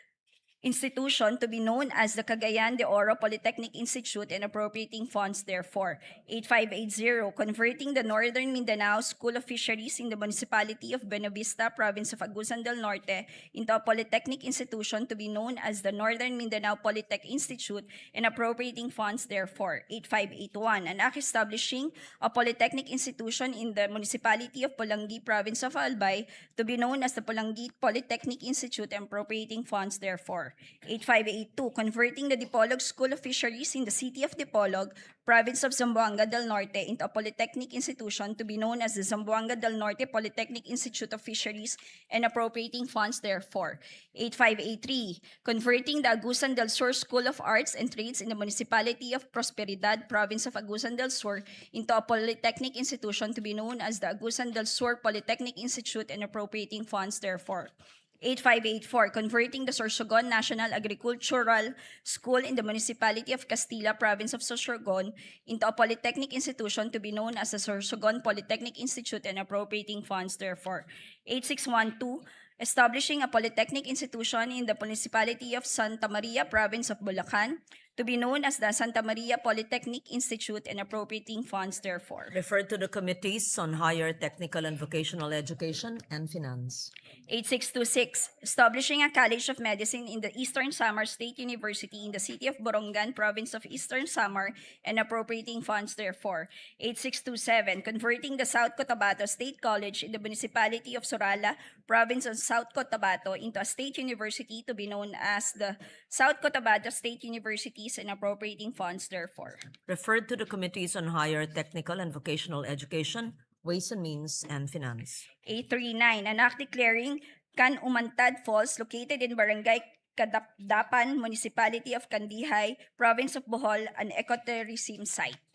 to be known as the Cagayan de Oro Polytechnic Institute and appropriating funds therefore. 8580. Converting the Northern Mindanao School of Fisheries in the Municipality of Buenavista, Province of Agusan del Norte into a polytechnic institution to be known as the Northern Mindanao Polytech Institute and appropriating funds therefore. 8581. An act establishing a polytechnic institution in the Municipality of Pulangi, Province of Albay to be known as the Pulangi Polytechnic Institute and appropriating funds therefore. 8582. Converting the Dipolog School of Fisheries in the City of Dipolog, Province of Zamboanga del Norte into a polytechnic institution to be known as the Zamboanga del Norte Polytechnic Institute of Fisheries and appropriating funds therefore. 8583. Converting the Agusan del Sur School of Arts and Trades in the Municipality of Prosperidad, Province of Agusan del Sur into a polytechnic institution to be known as the Agusan del Sur Polytechnic Institute and appropriating funds therefore. 8584. Converting the Sorsogon National Agricultural School in the Municipality of Castilla, Province of Sorsogon into a polytechnic institution to be known as the Sorsogon Polytechnic Institute and appropriating funds therefore. 8612. Establishing a polytechnic institution in the Municipality of Santa Maria, Province of Bulacan to be known as the Santa Maria Polytechnic Institute and appropriating funds therefore. Referred to the Committees on Higher Technical and Vocational Education and Finance. 8626. Establishing a College of Medicine in the Eastern Samar State University in the City of Borongan, Province of Eastern Samar and appropriating funds therefore. 8627. Converting the South Cotabato State College in the Municipality of Sorala, Province of South Cotabato into a state university to be known as the South Cotabato State Universities and appropriating funds therefore. Referred to the Committees on Higher Technical and Vocational Education, Ways and Means, and Finance. 839. An act declaring Can Umantad Falls located in Barangay Kadapdapan, Municipality of Kandihay, Province of Bohol, an ecotourism site.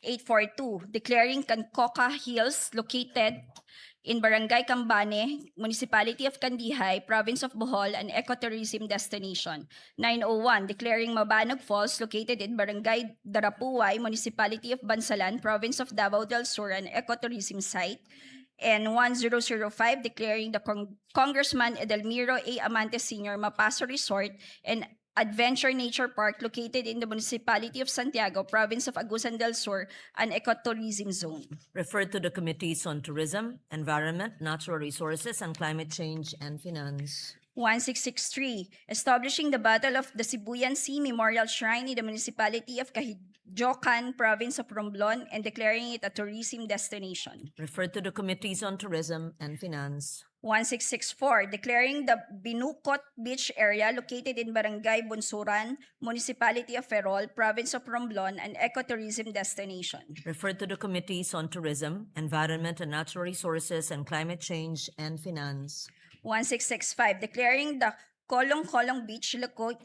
842. Declaring Cancoca Hills located in Barangay Cambane, Municipality of Kandihay, Province of Bohol, an ecotourism destination. 901. Declaring Mabanog Falls located in Barangay Darapuay, Municipality of Bansalan, Province of Davao del Sur, an ecotourism site. And 1005. Declaring the Congressman Edelmiro A. Amante Sr. Mapaso Resort and Adventure Nature Park located in the Municipality of Santiago, Province of Agusan del Sur, an ecotourism zone. Referred to the Committees on Tourism, Environment, Natural Resources, and Climate Change and Finance. 1663. Establishing the Battle of the Sibuyan Sea Memorial Shrine in the Municipality of Kahidjokan, Province of Romblon, and declaring it a tourism destination. Referred to the Committees on Tourism and Finance. 1664. Declaring the Binukot Beach area located in Barangay Bunsuran, Municipality of Ferrol, Province of Romblon, an ecotourism destination. Referred to the Committees on Tourism, Environment and Natural Resources, and Climate Change and Finance. 1665. Declaring the Kolong Beach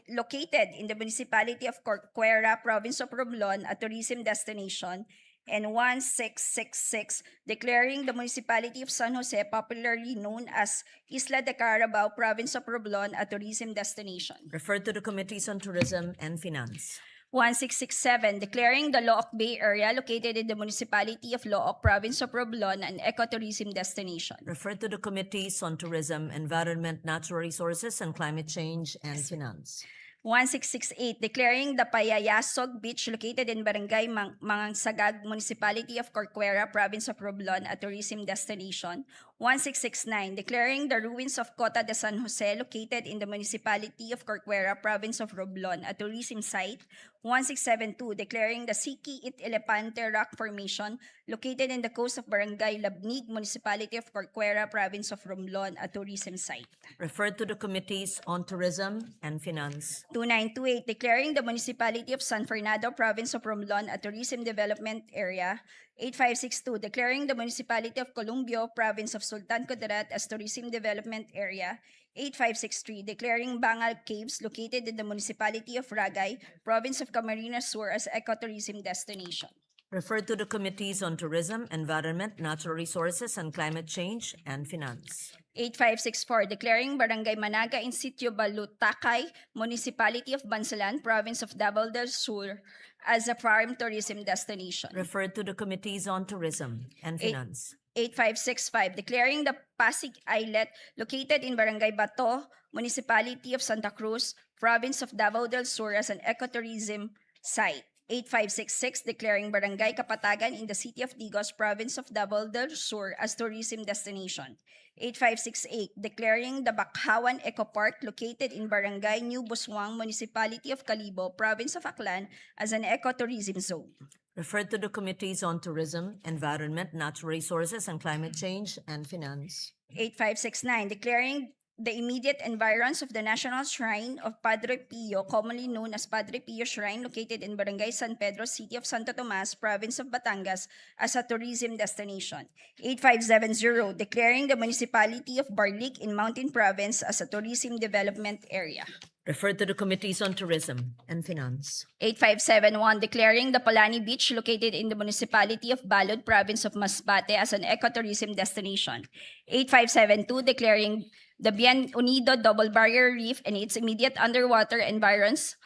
located in the Municipality of Corcuera, Province of Romblon, a tourism destination. And 1666. Declaring the Municipality of San Jose, popularly known as Isla de Carabao, Province of Romblon, a tourism destination. Referred to the Committees on Tourism and Finance. 1667. Declaring the Looc Bay area located in the Municipality of Looc, Province of Romblon, an ecotourism destination. Referred to the Committees on Tourism, Environment, Natural Resources, and Climate Change and Finance. 1668. Declaring the Payayasog Beach located in Barangay Mangansagag, Municipality of Corcuera, Province of Romblon, a tourism destination. 1669. Declaring the ruins of Cota de San Jose located in the Municipality of Corcuera, Province of Romblon, a tourism site. 1672. Declaring the Siki It Elepante Rock Formation located in the coast of Barangay Labnig, Municipality of Corcuera, Province of Romblon, a tourism site. Referred to the Committees on Tourism and Finance. 2928. Declaring the Municipality of San Fernando, Province of Romblon, a tourism development area. 8562. Declaring the Municipality of Columbio, Province of Sultan Kudarat as tourism development area. 8563, declaring Bangal Caves located in the municipality of Ragay, province of Camarines Sur as ecotourism destination. Referred to the Committees on Tourism, Environment, Natural Resources, and Climate Change, and Finance. 8564, declaring Barangay Managa in Sitio Balutakay, Municipality of Bansalan, Province of Davao del Sur, as a farm tourism destination. Referred to the Committees on Tourism and Finance. 8565, declaring the Pasig Islet located in Barangay Bato, Municipality of Santa Cruz, Province of Davao del Sur as an ecotourism site. 8566, declaring Barangay Kapatagan in the City of Digos, Province of Davao del Sur as tourism destination. 8568, declaring the Bakhawan Eco Park located in Barangay New Buswang, Municipality of Calibo, Province of Aklan as an ecotourism zone. Referred to the Committees on Tourism, Environment, Natural Resources, and Climate Change, and Finance. 8569, declaring the immediate environs of the National Shrine of Padre Pio, commonly known as Padre Pio Shrine, located in Barangay San Pedro, City of Santo Tomas, Province of Batangas, as a tourism destination. 8570, declaring the municipality of Barlik in Mountain Province as a tourism development area. Referred to the Committees on Tourism and Finance. 8571, declaring the Palani Beach located in the municipality of Balod, province of Masbate as an ecotourism destination. 8572, declaring the Bien Unido Double Barrier Reef and its immediate underwater environs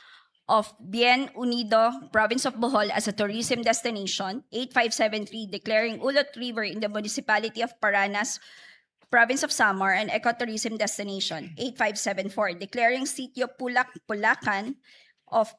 of Bien Unido, province of Bohol as a tourism destination. 8573, declaring Ulot River in the municipality of Paranas, Province of Samar, an ecotourism destination. 8574, declaring Sitio Pulacan of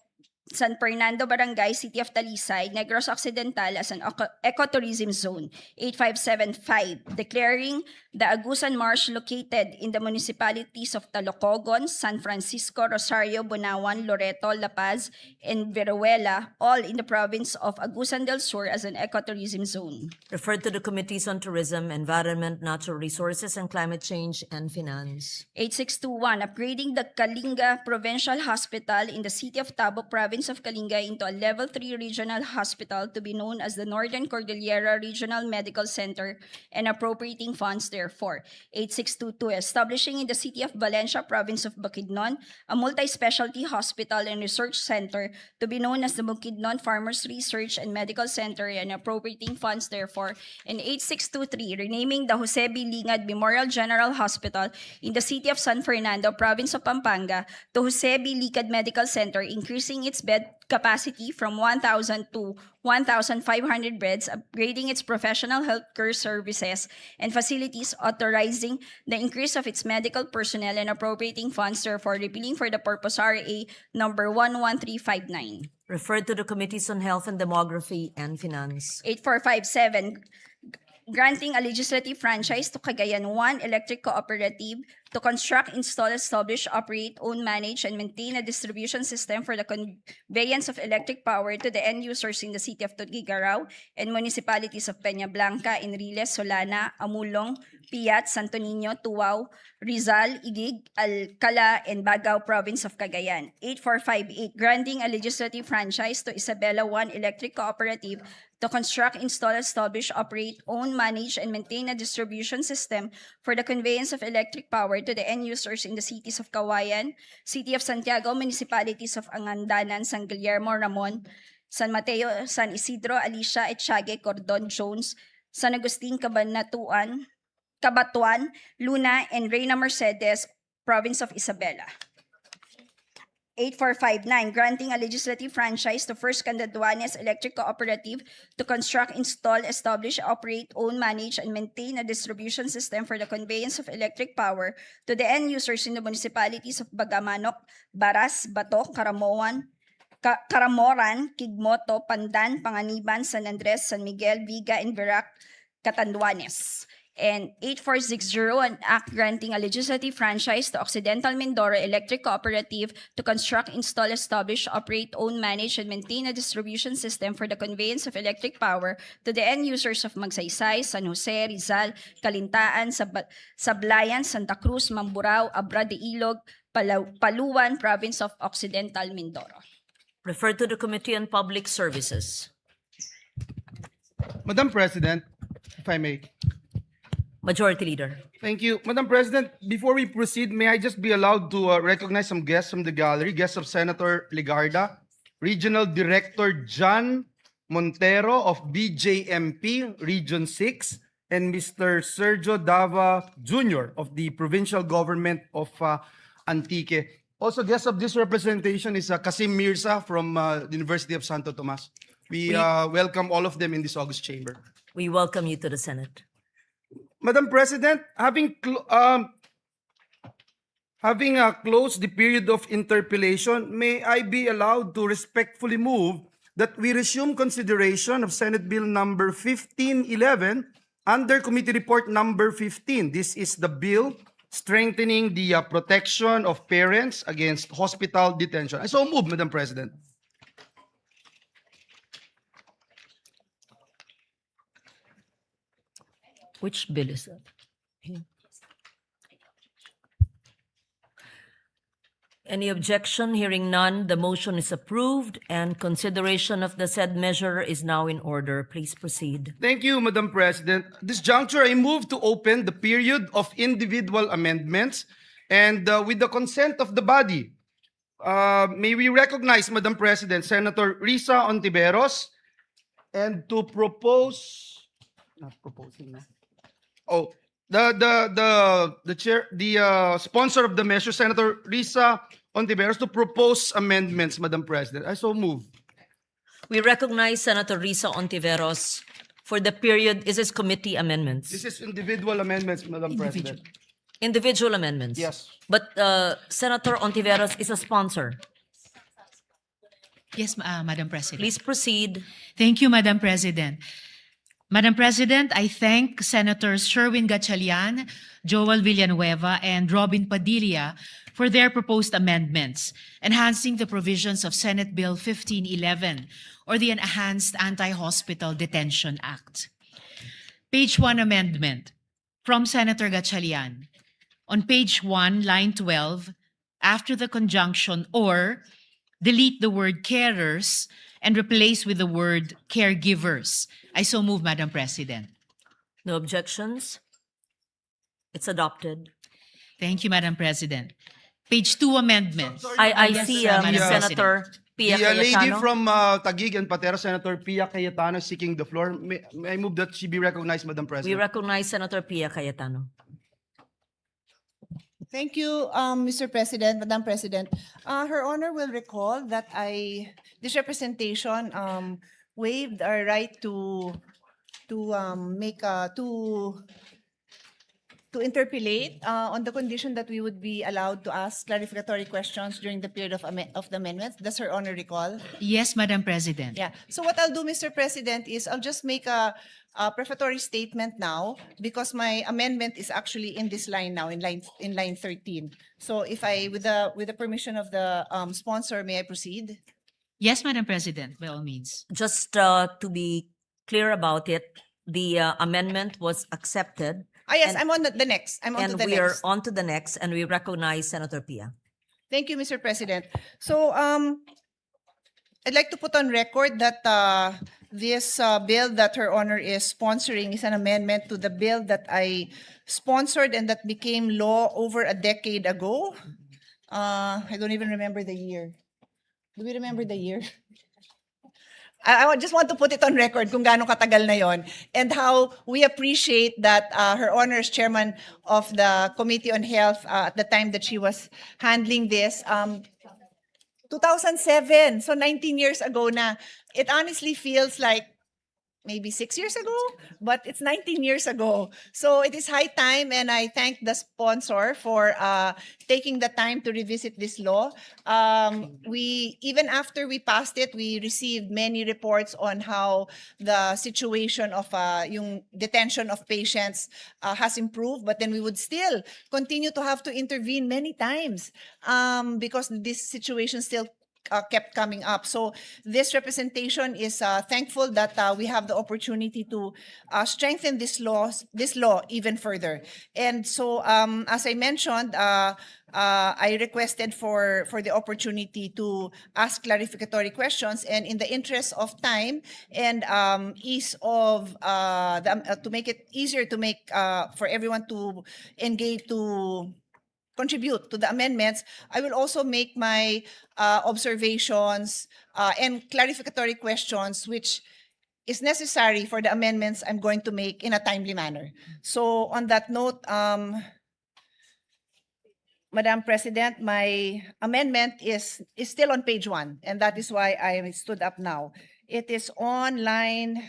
San Fernando Barangay, City of Talisay, Negros Occidental as an ecotourism zone. 8575, declaring the Agusan Marsh located in the municipalities of Talocogon, San Francisco, Rosario, Bunawan, Loreto, La Paz, and Viruela, all in the province of Agusan del Sur as an ecotourism zone. Referred to the Committees on Tourism, Environment, Natural Resources, and Climate Change, and Finance. 8621, upgrading the Kalinga Provincial Hospital in the city of Tabo, province of Kalinga into a Level 3 regional hospital to be known as the Northern Cordillera Regional Medical Center and appropriating funds therefore. 8622, establishing in the city of Valencia, province of Bukidnon, a multi-specialty hospital and research center to be known as the Bukidnon Farmers Research and Medical Center and appropriating funds therefore. And 8623, renaming the Jose B. Lingad Memorial General Hospital in the city of San Fernando, province of Pampanga to Jose B. Lingad Medical Center, increasing its bed capacity from 1,000 to 1,500 beds, upgrading its professional healthcare services and facilities, authorizing the increase of its medical personnel and appropriating funds, therefore repealing for the purpose RA number 11359. Referred to the Committees on Health and Demography and Finance. 8457, granting a legislative franchise to Cagayan 1 Electric Cooperative to construct, install, establish, operate, own, manage, and maintain a distribution system for the conveyance of electric power to the end users in the city of Tuguegarao and municipalities of Peña Blanca, Enriles, Solana, Amulong, Piat, Santo Niño, Tuwao, Rizal, Igig, Alcala, and Bagao, province of Cagayan. 8458, granting a legislative franchise to Isabela 1 Electric Cooperative to construct, install, establish, operate, own, manage, and maintain a distribution system for the conveyance of electric power to the end users in the cities of Kawayan, City of Santiago, municipalities of Angandanan, San Guillermo, Ramon, San Mateo, San Isidro, Alicia, Etchague, Cordon, Jones, San Agustin, Cabatuan, Luna, and Reyna Mercedes, province of Isabela. 8459, granting a legislative franchise to First Candaduanes Electric Cooperative to construct, install, establish, operate, own, manage, and maintain a distribution system for the conveyance of electric power to the end users in the municipalities of Bagamanok, Baras, Bato, Karamoran, Kigmoto, Pandan, Panganiban, San Andres, San Miguel, Viga, and Verac, Catanduanes. And 8460, an act granting a legislative franchise to Occidental Mindoro Electric Cooperative to construct, install, establish, operate, own, manage, and maintain a distribution system for the conveyance of electric power to the end users of Magsaysay, San Jose, Rizal, Calintaan, Sablayan, Santa Cruz, Mamburao, Abra de Ilog, Paluan, province of Occidental Mindoro. Referred to the Committee on Public Services. Madam President, if I may, Majority Leader. Thank you. Madam President, before we proceed, may I just be allowed to recognize some guests from the gallery? Guests of Senator Ligarda, Regional Director John Montero of BJMP Region 6, and Mr. Sergio Dava Jr. of the Provincial Government of Antique. Also, guest of this representation is Kasim Mirza from the University of Santo Tomas. We welcome all of them in this August chamber. We welcome you to the Senate. Madam President, having closed the period of interpellation, may I be allowed to respectfully move that we resume consideration of Senate Bill number 1511 under Committee Report number 15. This is the bill strengthening the protection of parents against hospital detention. I so move, Madam President. Which bill is that? Any objection? Hearing none, the motion is approved and consideration of the said measure is now in order. Please proceed. Thank you, Madam President. This juncture, I move to open the period of individual amendments and with the consent of the body, may we recognize, Madam President, Senator Risa Ontiveros and to propose, not proposing na. Oh, the chair, the sponsor of the measure, Senator Risa Ontiveros, to propose amendments, Madam President. I so move. We recognize Senator Risa Ontiveros for the period. Is this committee amendments? This is individual amendments, Madam President. Individual amendments? Yes. But Senator Ontiveros is a sponsor. Yes, Madam President. Please proceed. Thank you, Madam President. Madam President, I thank Senators Sherwin Gatchalian, Joel Villanueva, and Robin Padilla for their proposed amendments, enhancing the provisions of Senate Bill 1511, or the Enhanced Anti-Hospital Detention Act. Page 1 amendment from Senator Gatchalian. On page 1, line 12, after the conjunction or, delete the word carers and replace with the word caregivers. I so move, Madam President. No objections? It's adopted. Thank you, Madam President. Page 2 amendments. I Yes, see Madam Senator Pia The lady Cayetano. from Taguig and Patera, Senator Pia Cayetano, seeking the floor. May I move that she be recognized, Madam We President? recognize Senator Pia Cayetano. Thank you, Mr. President, Madam President. Her Honor will recall that this representation waived our right to interpellate on the condition that we would be allowed to ask clarificatory questions during the period of the amendments. Does Her Honor recall? Yes, Madam President. Yeah. So what I'll do, Mr. President, is I'll just make a prefatory statement now because my amendment is actually in this line now, in line 13. So if with the permission of the sponsor, may I proceed? Yes, Madam President, by all means. Just to be clear about it, the amendment was accepted. Yes, and- I'm on the next. I'm on to And the we are next. on to the next, and we recognize Senator Pia. Thank you, Mr. President. So I'd like to put on record that this bill that Her Honor is sponsoring is an amendment to the bill that I sponsored and that became law over a decade ago. I don't even remember the year. Do we remember the year? I just want to put it on record kung gaano katagal na yon and how we appreciate that Her Honor is chairman of the Committee on Health at the time that she was handling this. 2007, so 19 years ago na. It honestly feels like maybe 6 years ago, but it's 19 years ago. So it is high time, and I thank the sponsor for taking the time to revisit this law. Even after we passed it, we received many reports on how the situation of yung detention of patients has improved, but then we would still continue to have to intervene many times because this situation still kept coming up. So this representation is thankful that we have the opportunity to strengthen this law even further. And so, as I mentioned, I requested for the opportunity to ask clarificatory questions, and in the interest of time and ease of to make it easier to make for everyone to engage to contribute to the amendments, I will also make my observations and clarificatory questions, which is necessary for the amendments I'm going to make in a timely manner. So on that note, Madam President, my amendment is still on page 1, and that is why I stood up now. It is on line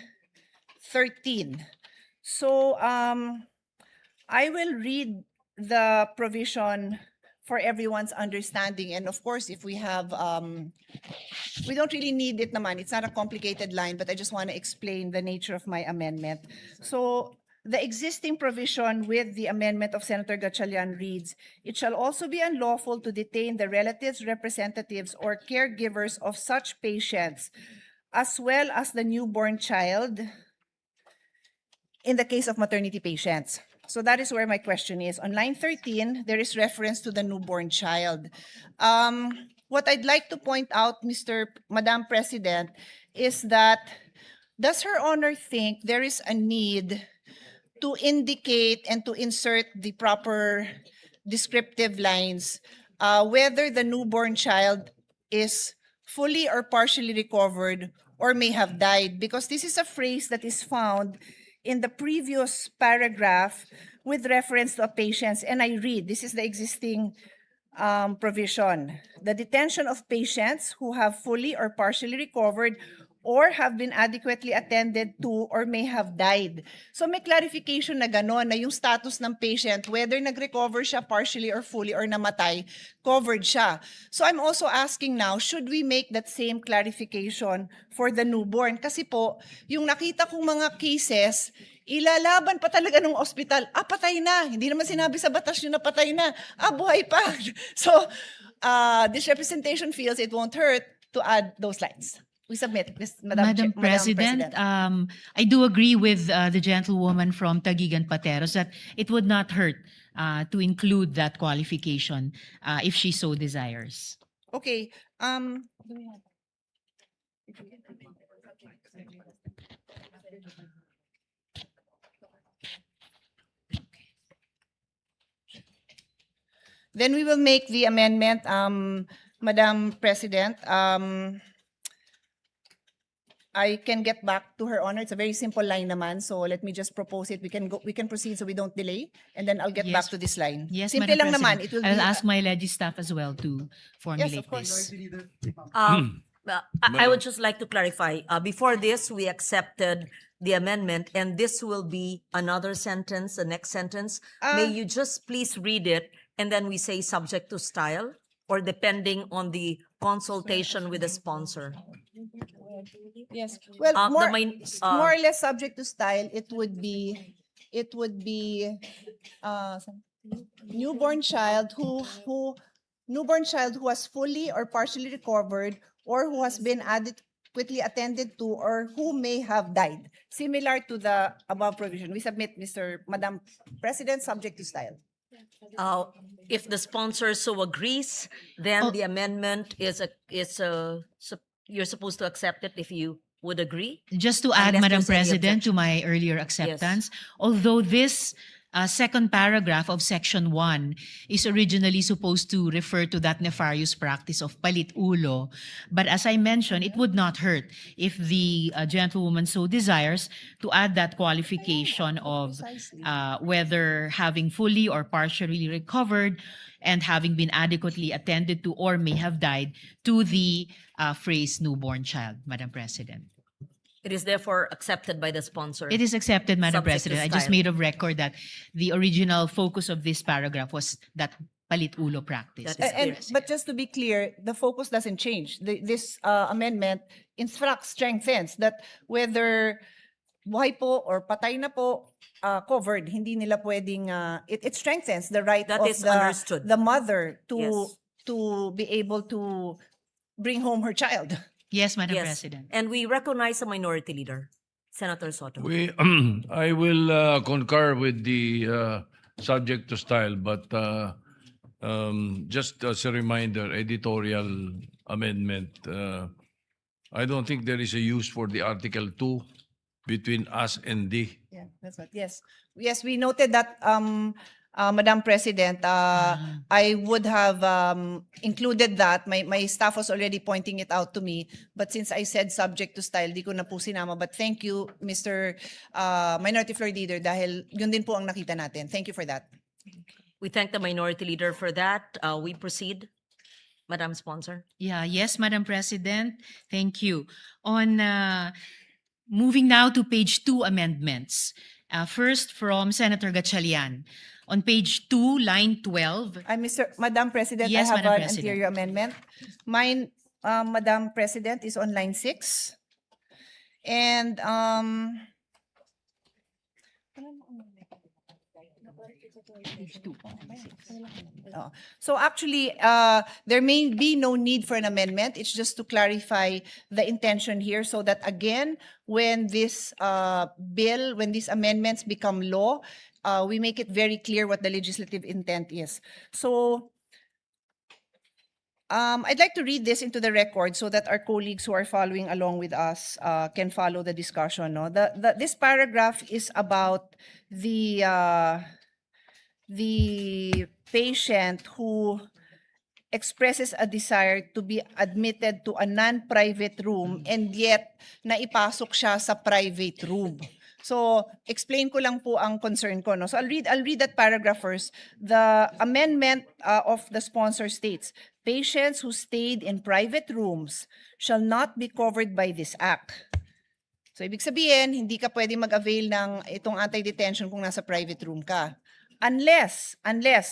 13. So I will read the provision for everyone's understanding. And of course, if we have, we don't really need it naman. It's not a complicated line, but I just want to explain the nature of my amendment. So the existing provision with the amendment of Senator Gatchalian reads, it shall also be unlawful to detain the relatives, representatives, or caregivers of such patients, as well as the newborn child, in the case of maternity patients. So that is where my question is. On line 13, there is reference to the newborn child. What I'd like to point out, Madam President, is that does Her Honor think there is a need to indicate and to insert the proper descriptive lines whether the newborn child is fully or partially recovered or may have died? Because this is a phrase that is found in the previous paragraph with reference to a patient, and I read, this is the existing provision. The detention of patients who have fully or partially recovered or have been adequately attended to or may have died. So may clarification na gano'n, na yung status ng patient, whether nag-recover siya partially or fully or namatay, covered siya. So I'm also asking now, should we make that same clarification for the newborn? Kasi po, yung nakita kong mga cases, ilalaban pa talaga ng ospital, patay na. Hindi naman sinabi sa batas yun na patay na. Buhay pa. So this representation feels it won't hurt to add those lines. We submit, Madam President, I do agree with the gentlewoman from Taguigan Pateros that it would not hurt to include that qualification if she so desires. Okay. Then we will make the amendment, Madam President. I can get back to Her Honor. It's a very simple line naman, so let me just propose it. We can proceed so we don't delay, and then I'll get back to this line. Yes, Simple Madam lang naman. President. It will I'll be, ask my Legi staff as well to formulate yes, of course. this. I would just like to clarify. Before this, we accepted the amendment, and this will be another sentence, the next sentence. May you just please read it, and then we say subject to style, or depending on the consultation with the sponsor. Yes. Well, the more or less subject to style, it would be newborn child who has fully or partially recovered or who has been adequately attended to or who may have died. Similar to the above provision. We submit, Madam President, subject to style. If the sponsor so agrees, then the amendment you're supposed to accept it if you would agree. Just to add, Unless Madam there's any President, to objection. my earlier acceptance, although this second paragraph of Section 1 is originally supposed to refer to that nefarious practice of palit ulo, but as I mentioned, it would not hurt if the gentlewoman so desires to add that qualification of whether having fully or partially recovered and having been adequately attended to or may have died to the phrase newborn child, Madam President. It is therefore accepted by the sponsor. It is accepted, Madam Subject to President. I just style. made a record that the original focus of this paragraph was that palit ulo practice. That is clear. But just to be clear, the focus doesn't change. This amendment in fact strengthens that whether buhay po or patay na po, covered, hindi nila pwedeng, it strengthens the right That of is understood. the mother to Yes. to be able to bring home her child. Yes, Madam Yes. President. And we recognize the Minority Leader, Senator Soto. I will concur with the subject to style, but just as a reminder, editorial amendment. I don't think there is a use for the Article 2 between us and D. Yeah, that's what. Yes, yes, we noted that, Madam President. I would have included that. My staff was already pointing it out to me, but since I said subject to style, di ko na po sinama. But thank you, Mr. Minority Floor Leader, dahil yun din po ang nakita natin. Thank you for that. We thank the Minority Leader for that. We proceed. Madam Sponsor. Yeah, yes, Madam President. Thank you. On moving now to page 2 amendments. First from Senator Gatchalian. On page 2, line 12. Madam President, Yes, I have Madam an President. anterior amendment. Mine, Madam President, is on line 6. And so actually, there may be no need for an amendment. It's just to clarify the intention here so that again, when this bill, when these amendments become law, we make it very clear what the legislative intent is. So I'd like to read this into the record so that our colleagues who are following along with us can follow the discussion. No? This paragraph is about the patient who expresses a desire to be admitted to a non-private room and yet naipasok siya sa private room. So, explain ko lang po ang concern ko. No? So, I'll read that paragraph first. The amendment of the sponsor states, patients who stayed in private rooms shall not be covered by this act. So, ibig sabihin, hindi ka pwede mag-avail ng itong anti-detention kung nasa private room ka. Unless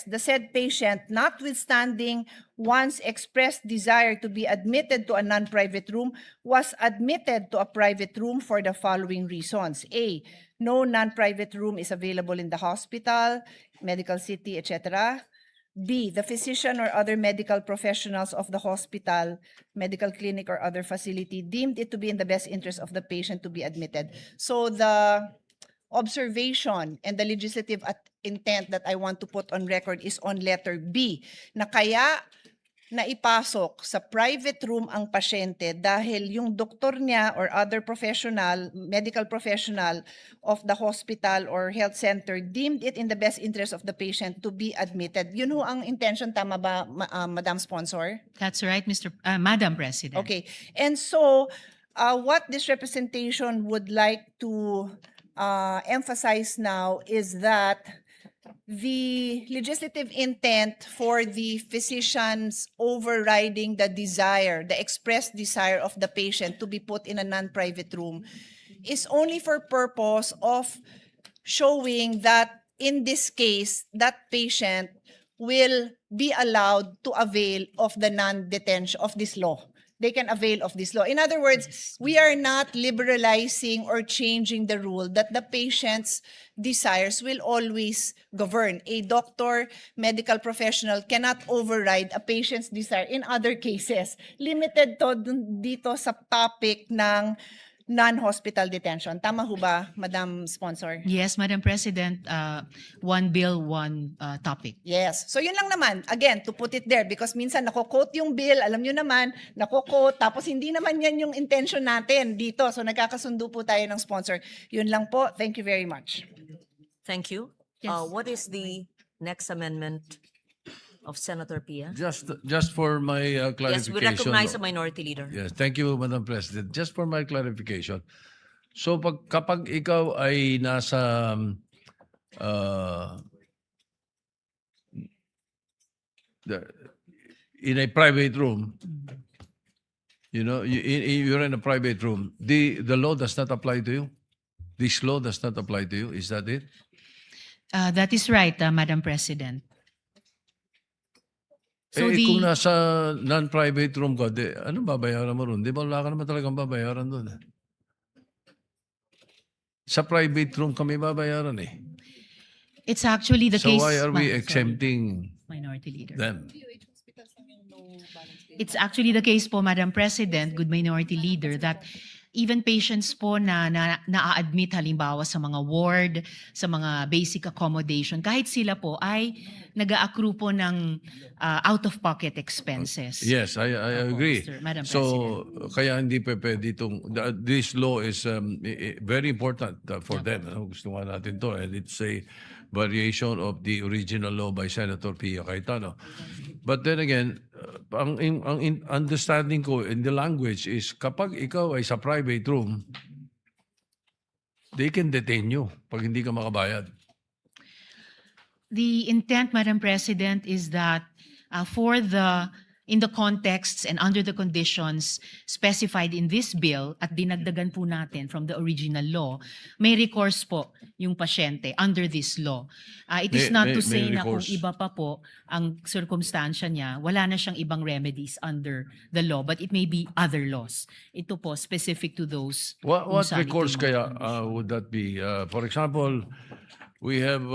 the said patient, notwithstanding one's expressed desire to be admitted to a non-private room, was admitted to a private room for the following reasons. A, no non-private room is available in the hospital, medical city, etc. B, the physician or other medical professionals of the hospital, medical clinic, or other facility deemed it to be in the best interest of the patient to be admitted. So the observation and the legislative intent that I want to put on record is on letter B, na kaya naipasok sa private room ang pasyente dahil yung doktor niya or other professional, medical professional of the hospital or health center deemed it in the best interest of the patient to be admitted. Yun ho ang intention, tama ba, Madam Sponsor? That's right, Madam President. Okay. And so, what this representation would like to emphasize now is that the legislative intent for the physicians overriding the desire, the expressed desire of the patient to be put in a non-private room is only for purpose of showing that in this case, that patient will be allowed to avail of the non-detention of this law. They can avail of this law. In other words, we are not liberalizing or changing the rule that the patient's desires will always govern. A doctor, medical professional cannot override a patient's desire in other cases. Limited to dito sa topic ng non-hospital detention. Tama ho ba, Madam Sponsor? Yes, Madam President. One bill, one topic. Yes. So yun lang naman, again, to put it there, because minsan nako-quote yung bill, alam nyo naman, nako-quote, tapos hindi naman yan yung intention natin dito. So nagkakasundo po tayo ng sponsor. Yun lang po. Thank you very much. Thank you. Yes. What is the next amendment of Senator Pia? Just for my clarification. Yes, we recognize the Minority Leader. Yes, thank you, Madam President. Just for my clarification. So kapag ikaw ay nasa in a private room, you know, you're in a private room, the law does not apply to you? This law does not apply to you? Is that it? That is right, Madam President. So kung nasa non-private room ka, ano babayaran mo ron? Di ba wala ka naman talagang babayaran doon? Sa private room kami babayaran eh. It's actually the So case. why are we Sorry. exempting Minority Leader. them? It's actually the case po, Madam President, good Minority Leader, that even patients po na-admit halimbawa sa mga ward, sa mga basic accommodation, kahit sila po ay nag-a-accrue po ng out-of-pocket expenses. Yes, I agree. Madam So, kaya hindi pa pwede this law is very important for them. Ano? Gusto nga natin to. And it's a variation of the original law by Senator Pia Cayetano. But then again, ang understanding ko in the language is kapag ikaw ay sa private room, they can detain you pag hindi ka makabayad. The intent, Madam President, is that in the contexts and under the conditions specified in this bill at dinagdagan po natin from the original law, may recourse po yung pasyente under this law. It is not to say na kung recourse. iba pa po ang circumstansya niya, wala na siyang ibang remedies under the law, but it may be other laws. Ito po, specific to those. What kung saan recourse ito kaya would that be? For example, we have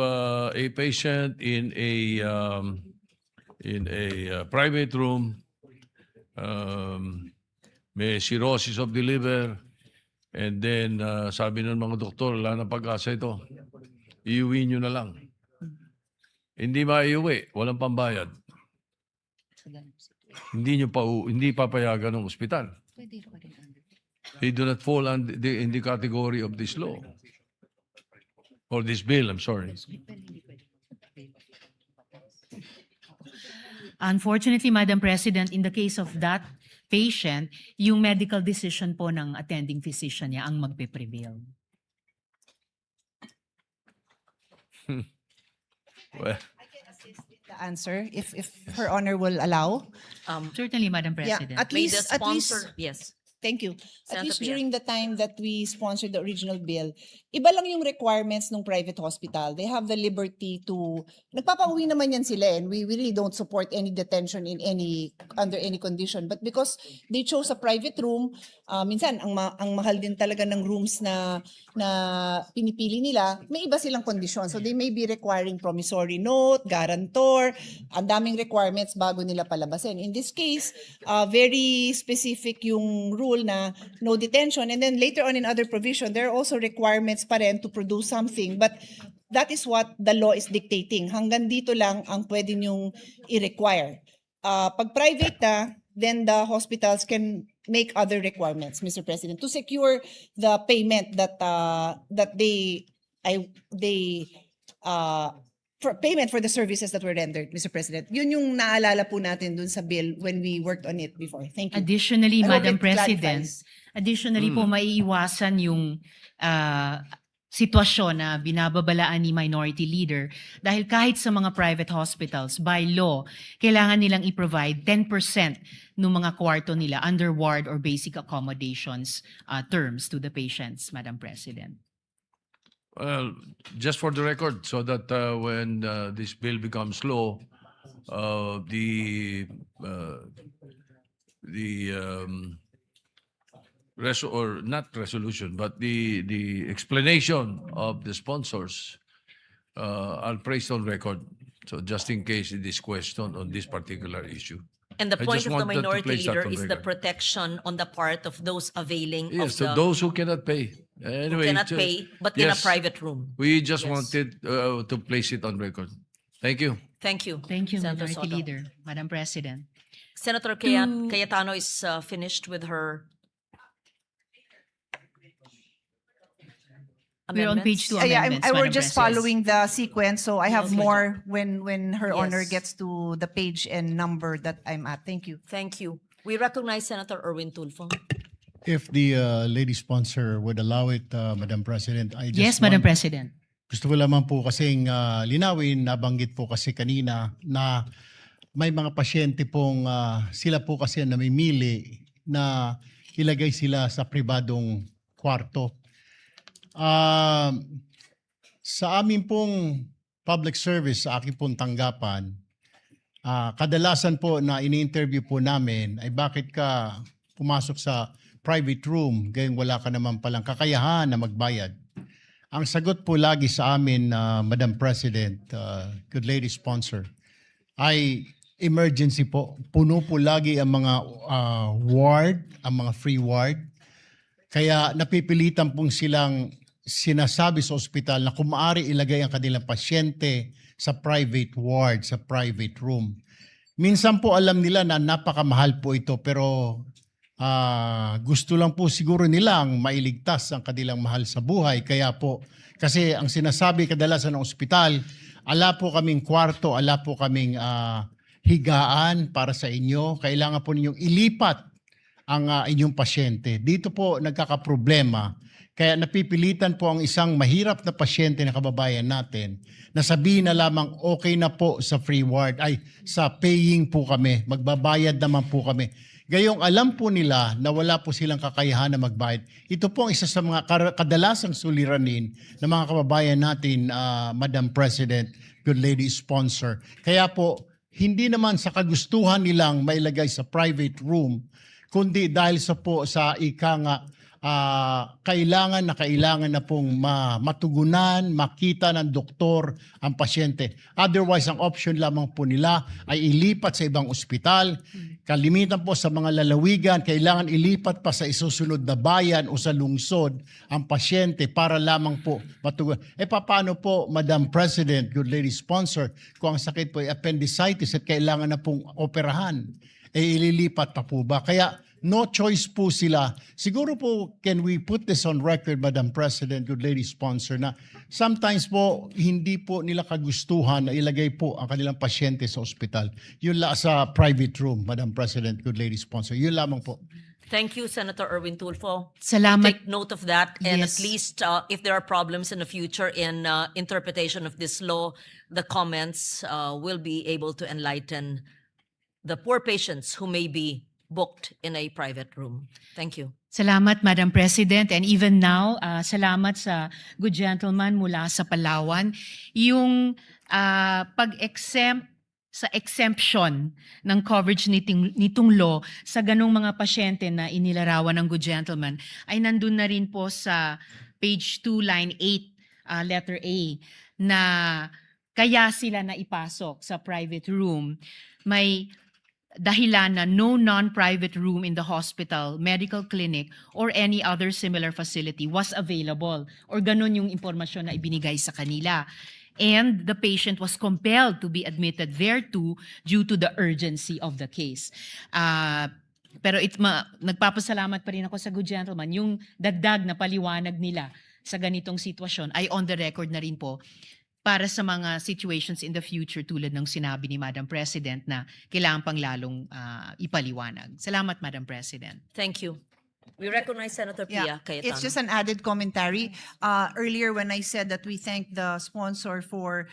a patient in a private room, may cirrhosis of the liver, and then sabi ng mga doktor, wala na pag-asa ito. Iuwi nyo na lang. Hindi maiuwi, walang pambayad. Hindi papayagan ng ospital. They do not fall in the category of this law. Or this bill, I'm sorry. Unfortunately, Madam President, in the case of that patient, yung medical decision po ng attending physician niya ang magpe-prevail. Well, The answer, if Her Honor will allow. Certainly, Madam Yeah, President. at least, Yes. thank you. At Senator least Pia. during the time that we sponsored the original bill, iba lang yung requirements ng private hospital. They have the liberty to, nagpapauwi naman yan sila, and we really don't support any detention under any condition. But because they chose a private room, minsan ang mahal din talaga ng rooms na pinipili nila, may iba silang kondisyon. So they may be requiring promissory note, guarantor, ang daming requirements bago nila palabasin. In this case, very specific yung rule na no detention, and then later on in other provision, there are also requirements pa rin to produce something, but that is what the law is dictating. Hanggang dito lang ang pwede nyong i-require. Pag private na, then the hospitals can make other requirements, Mr. President, to secure the payment that for payment for the services that were rendered, Mr. President. Yun yung naalala po natin dun sa bill when we worked on it before. Thank you. Additionally, I hope Madam it President, clarifies. po maiiwasan yung sitwasyon na binababalaan ni Minority Leader dahil kahit sa mga private hospitals, by law, kailangan nilang i-provide 10% ng mga kwarto nila under ward or basic accommodations terms to the patients, Madam President. well, just for the record, so that when this bill becomes law, the not resolution, but the explanation of the sponsors are placed on record. So just in case it is questioned on this particular issue. And the I point just of the wanted to Minority place that Leader on is the record. protection on the part of those availing Yes, of so the those who cannot pay. Anyway, cannot ju- pay, but in a yes, private room. We just Yes. wanted to place it on record. Thank you. Thank you. Thank you, Senator Minority Soto. Leader, Madam President. Senator Cayetano is finished with her We're on page 2 Yeah, amendments, we're Madam just President. following the sequence, so I have Okay. more when Her Honor Yes. gets to the page and number that I'm at. Thank you. Thank you. We recognize Senator Erwin Tulfo. If the lady sponsor would allow it, Madam President, I just Yes, Madam want- President. Gusto ko lamang po kasing linawin, nabanggit po kasi kanina na may mga pasyente pong sila po kasi ang namimili na ilagay sila sa pribadong kwarto. Sa amin pong public service, sa aking pong tanggapan, kadalasan po na ini-interview po namin ay bakit ka pumasok sa private room gayong wala ka naman palang kakayahan na magbayad. Ang sagot po lagi sa amin, Madam President, good lady sponsor, ay emergency po. Puno po lagi ang mga ward, ang mga free ward. Kaya napipilitan pong silang sinasabi sa ospital na kung maaari ilagay ang kanilang pasyente sa private ward, sa private room. Minsan po alam nila na napakamahal po ito pero gusto lang po siguro nilang mailigtas ang kanilang mahal sa buhay. Kaya po, kasi ang sinasabi kadalasan ng ospital, ala po kaming kwarto, ala po kaming higaan para sa inyo. Kailangan po ninyong ilipat ang inyong pasyente. Dito po nagkakaproblema. Kaya napipilitan po ang isang mahirap na pasyente na kababayan natin na sabihin na lamang okay na po sa free ward, ay sa paying po kami, magbabayad naman po kami. Gayong alam po nila na wala po silang kakayahan na magbayad. Ito po ang isa sa mga kadalasang suliranin ng mga kababayan natin, Madam President, good lady sponsor. Kaya po, hindi naman sa kagustuhan nilang mailagay sa private room, kundi dahil sa ika nga, kailangan na pong matugunan, makita ng doktor ang pasyente. Otherwise, ang option lamang po nila ay ilipat sa ibang ospital. Kalimitan po sa mga lalawigan, kailangan ilipat pa sa isusunod na bayan o sa lungsod ang pasyente para lamang po matugunan. Paano po, Madam President, good lady sponsor, kung ang sakit po ay appendicitis at kailangan na pong operahan? Ililipat pa po ba? Kaya no choice po sila. Siguro po, can we put this on record, Madam President, good lady sponsor, na sometimes po, hindi po nila kagustuhan na ilagay po ang kanilang pasyente sa ospital. Yun sa private room, Madam President, good lady sponsor. Yun lamang po. Thank you, Senator Erwin Tulfo. Salamat. Take note of that, and Yes. at least if there are problems in the future in interpretation of this law, the comments will be able to enlighten the poor patients who may be booked in a private room. Thank you. Salamat, Madam President. And even now, salamat sa good gentleman mula sa Palawan. Yung pag-exempt sa exemption ng coverage nitong law sa ganong mga pasyente na inilarawan ng good gentleman ay nandun na rin po sa page 2, line 8, letter A, na kaya sila na ipasok sa private room. May dahilan na no non-private room in the hospital, medical clinic, or any other similar facility was available. Or ganun yung impormasyon na ibinigay sa kanila. And the patient was compelled to be admitted thereto due to the urgency of the case. Pero nagpapasalamat pa rin ako sa good gentleman. Yung dagdag na paliwanag nila sa ganitong sitwasyon ay on the record na rin po para sa mga situations in the future tulad ng sinabi ni Madam President na kailangan pang lalong ipaliwanag. Salamat, Madam President. Thank you. We recognize Senator Pia Cayetano. It's just an added commentary. Earlier when I said that we thank the sponsor for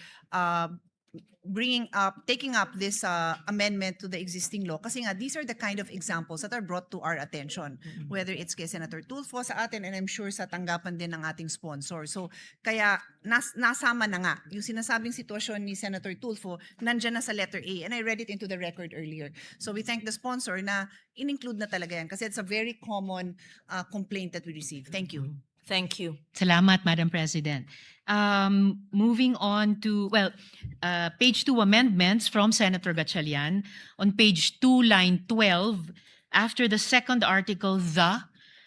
taking up this amendment to the existing law. Kasi nga, these are the kind of examples that are brought to our attention. Whether it's kay Senator Tulfo sa atin, and I'm sure sa tanggapan din ng ating sponsor. So, kaya nasama na nga. Yung sinasabing sitwasyon ni Senator Tulfo, nandyan na sa letter A, and I read it into the record earlier. So, we thank the sponsor na in-include na talaga yan kasi it's a very common complaint that we receive. Thank you. Thank you. Salamat, Madam President. Moving on to, page 2 amendments from Senator Gatchalian. On page 2, line 12, after the second article,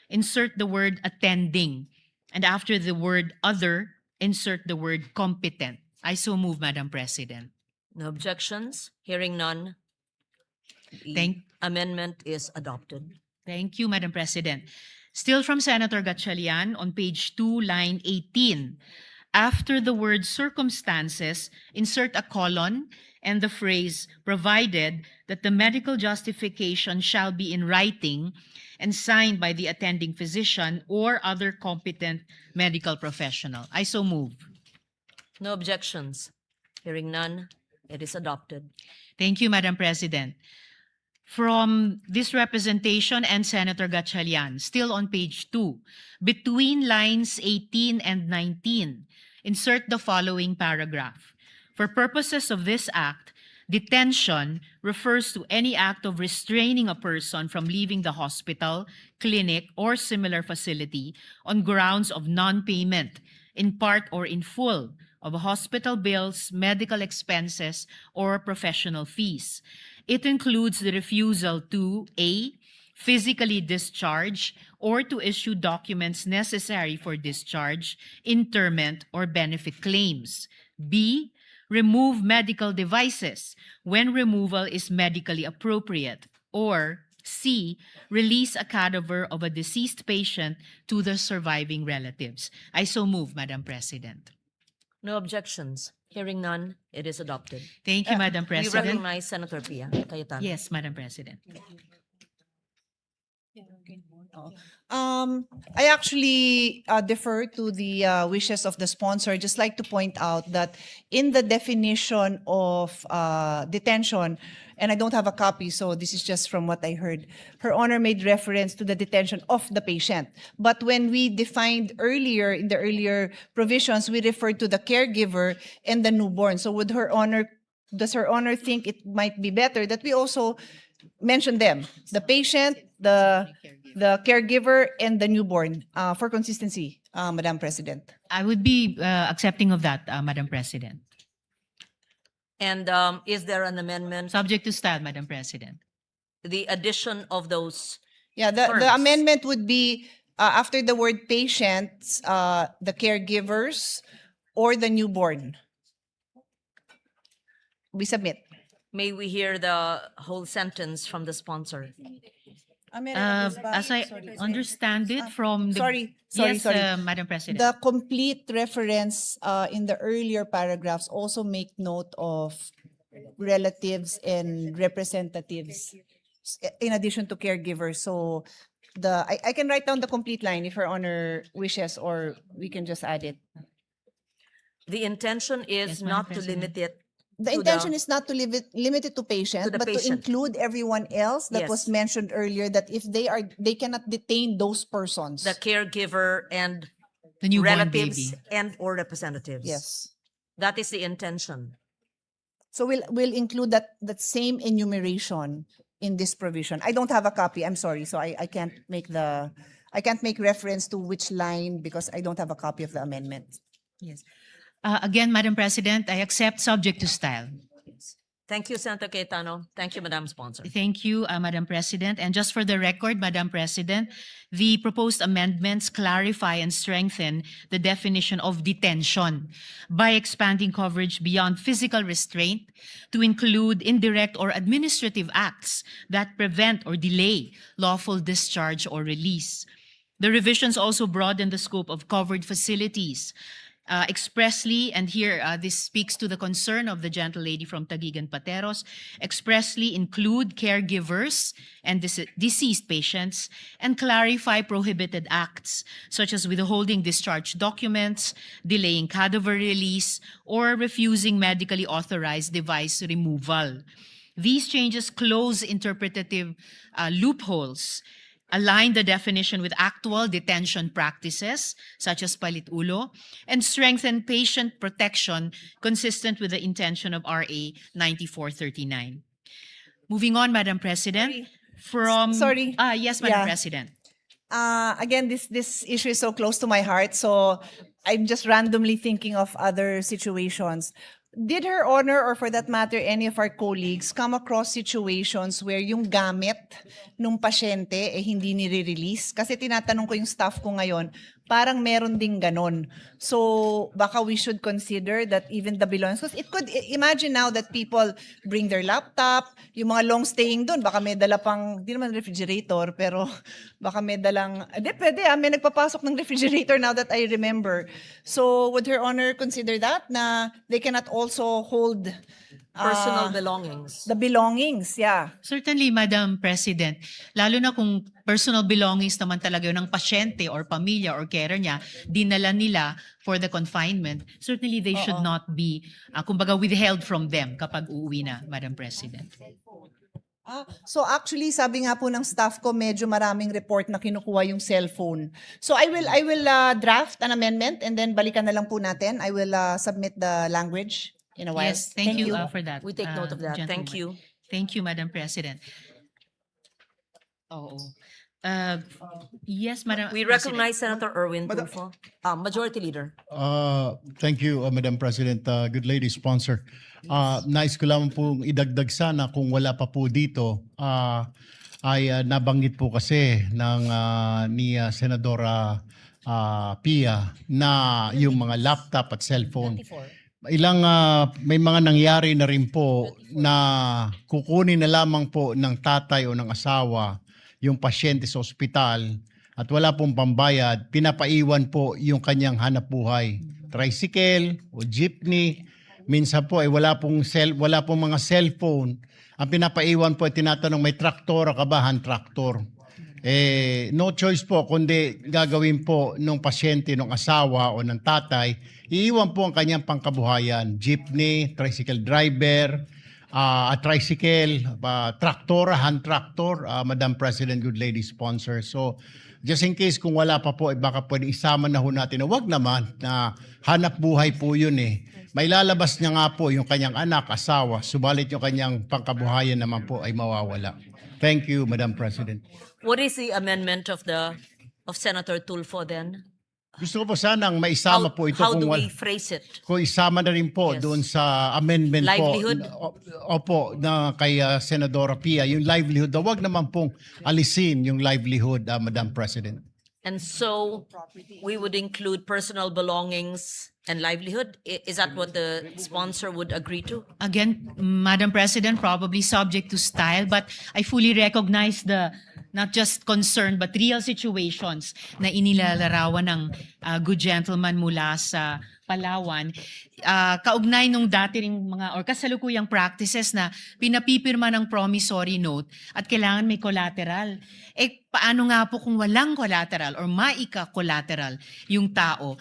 insert the word attending. And after the word other, insert the word competent. I so move, Madam President. No objections? Hearing none. The amendment is adopted. Thank you, Madam President. Still from Senator Gatchalian, on page 2, line 18. After the word circumstances, insert a colon and the phrase, provided that the medical justification shall be in writing and signed by the attending physician or other competent medical professional. I so move. No objections. Hearing none, it is adopted. Thank you, Madam President. From this representation and Senator Gatchalian, still on page 2, between lines 18 and 19, insert the following paragraph. For purposes of this act, detention refers to any act of restraining a person from leaving the hospital, clinic, or similar facility on grounds of non-payment, in part or in full, of hospital bills, medical expenses, or professional fees. It includes the refusal to A, physically discharge or to issue documents necessary for discharge, interment, or benefit claims. B, remove medical devices when removal is medically appropriate. Or C, release a cadaver of a deceased patient to the surviving relatives. I so move, Madam President. No objections. Hearing none, it is adopted. Thank you, Madam We President. recognize Senator Pia Cayetano. Yes, Madam President. I actually defer to the wishes of the sponsor. I'd just like to point out that in the definition of detention, and I don't have a copy, so this is just from what I heard, Her Honor made reference to the detention of the patient. But when we defined earlier, in the earlier provisions, we referred to the caregiver and the newborn. So does Her Honor think it might be better that we also mention them, the patient, the caregiver, and the newborn, for consistency, Madam President? I would be accepting of that, Madam President. And is there an amendment? Subject to style, Madam President. The addition of those Yeah, terms. the amendment would be after the word patients, the caregivers, or the newborn. We submit. May we hear the whole sentence from the sponsor? As I understand it from the... Sorry. Yes, Madam President. The complete reference in the earlier paragraphs also make note of relatives and representatives in addition to caregivers. So I can write down the complete line if Her Honor wishes, or we can just add it. The intention is Yes, Madam not to President. limit it. The to intention is not to limit it to patient, To the but to patient. include everyone else that Yes. was mentioned earlier, that if they cannot detain those persons. the caregiver and The newborn relatives baby. and or representatives. Yes. That is the intention. So we'll include that same enumeration in this provision. I don't have a copy. I'm sorry. So I can't make reference to which line because I don't have a copy of the amendment. Yes. Again, Madam President, I accept subject to style. Thank you, Senator Cayetano. Thank you, Madam Sponsor. Thank you, Madam President. And just for the record, Madam President, the proposed amendments clarify and strengthen the definition of detention by expanding coverage beyond physical restraint to include indirect or administrative acts that prevent or delay lawful discharge or release. The revisions also broaden the scope of covered facilities expressly, and here this speaks to the concern of the gentle lady from Taguig and Pateros, expressly include caregivers and deceased patients and clarify prohibited acts such as withholding discharge documents, delaying cadaver release, or refusing medically authorized device removal. These changes close interpretative loopholes, align the definition with actual detention practices, such as palit-ulo, and strengthen patient protection consistent with the intention of RA 9439. Moving on, Madam President, Sorry. Yes, Madam Yeah. President. Again, this issue is so close to my heart, so I'm just randomly thinking of other situations. Did Her Honor, or for that matter, any of our colleagues, come across situations where yung gamit nung pasyente hindi nire-release? Kasi tinatanong ko yung staff ko ngayon, parang meron ding ganon. So baka we should consider that even the belongings, because it could, imagine now that people bring their laptop, yung mga long staying doon, baka may dala pang, di naman refrigerator, pero baka may dalang, pwede may nagpapasok ng refrigerator now that I remember. So would Her Honor consider that, na they cannot also hold Personal belongings. the belongings, yeah. Certainly, Madam President, lalo na kung personal belongings naman talaga yun ng pasyente or pamilya or carer niya, dinala nila for the confinement, certainly they should not be, kumbaga, withheld from them kapag uuwi na, Madam President. So actually, sabi nga po ng staff ko, medyo maraming report na kinukuha yung cellphone. So I will draft an amendment and then balikan na lang po natin. I will submit the language in a while. Yes, thank you for that. We take note of that. Thank gentleman. you. Thank you, Madam President. Oo. Yes, Madam We President. recognize Senator Erwin Tulfo. Majority Leader. Thank you, Madam President. Good lady sponsor. Nais ko lang pong idagdag sana kung wala pa po dito, ay nabanggit po kasi ni Senadora Pia na yung mga laptop at cellphone. May mga nangyari na rin po na kukunin na lamang po ng tatay o ng asawa yung pasyente sa ospital at wala pong pambayad, pinapaiwan po yung kanyang hanap buhay. Tricycle o jeepney, minsan po ay wala pong mga cellphone. Ang pinapaiwan po ay tinatanong, may traktor ka ba? Hand traktor. No choice po kundi gagawin po ng pasyente, ng asawa o ng tatay, iiwan po ang kanyang pangkabuhayan. Jeepney, tricycle driver, tricycle, traktor, hand tractor, Madam President, good lady sponsor. So, just in case kung wala pa po, baka pwede isama na ho natin na wag naman na hanap buhay po yun eh. May lalabas niya nga po yung kanyang anak, asawa, subalit yung kanyang pangkabuhayan naman po ay mawawala. Thank you, Madam President. What is the amendment of Senator Tulfo then? Gusto ko po sanang maisama po ito How do we phrase it? kung isama na rin po Yes. doon sa amendment Livelihood? po na kay Senadora Pia, yung livelihood, wag naman pong alisin yung livelihood, Madam President. And so we would include personal belongings and livelihood? Is that what the sponsor would agree to? Again, Madam President, probably subject to style, but I fully recognize the not just concern but real situations na inilalarawan ng good gentleman mula sa Palawan. Kaugnay nung dati ring mga or kasalukuyang practices na pinapipirma ng promissory note at kailangan may collateral. Paano nga po kung walang collateral or maika-collateral yung tao?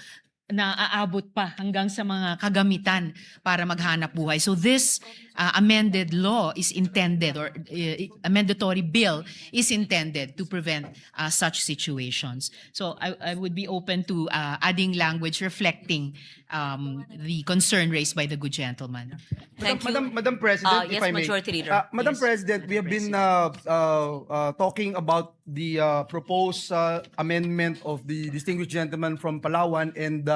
Na aabot pa hanggang sa mga kagamitan para maghanap buhay. So this amended law is intended or amendatory bill is intended to prevent such situations. So I would be open to adding language reflecting the concern raised by the good gentleman. Thank you. Madam President, Yes, if I may. Majority Leader. Madam Yes. President, we have been talking about the proposed amendment of the distinguished gentleman from Palawan, and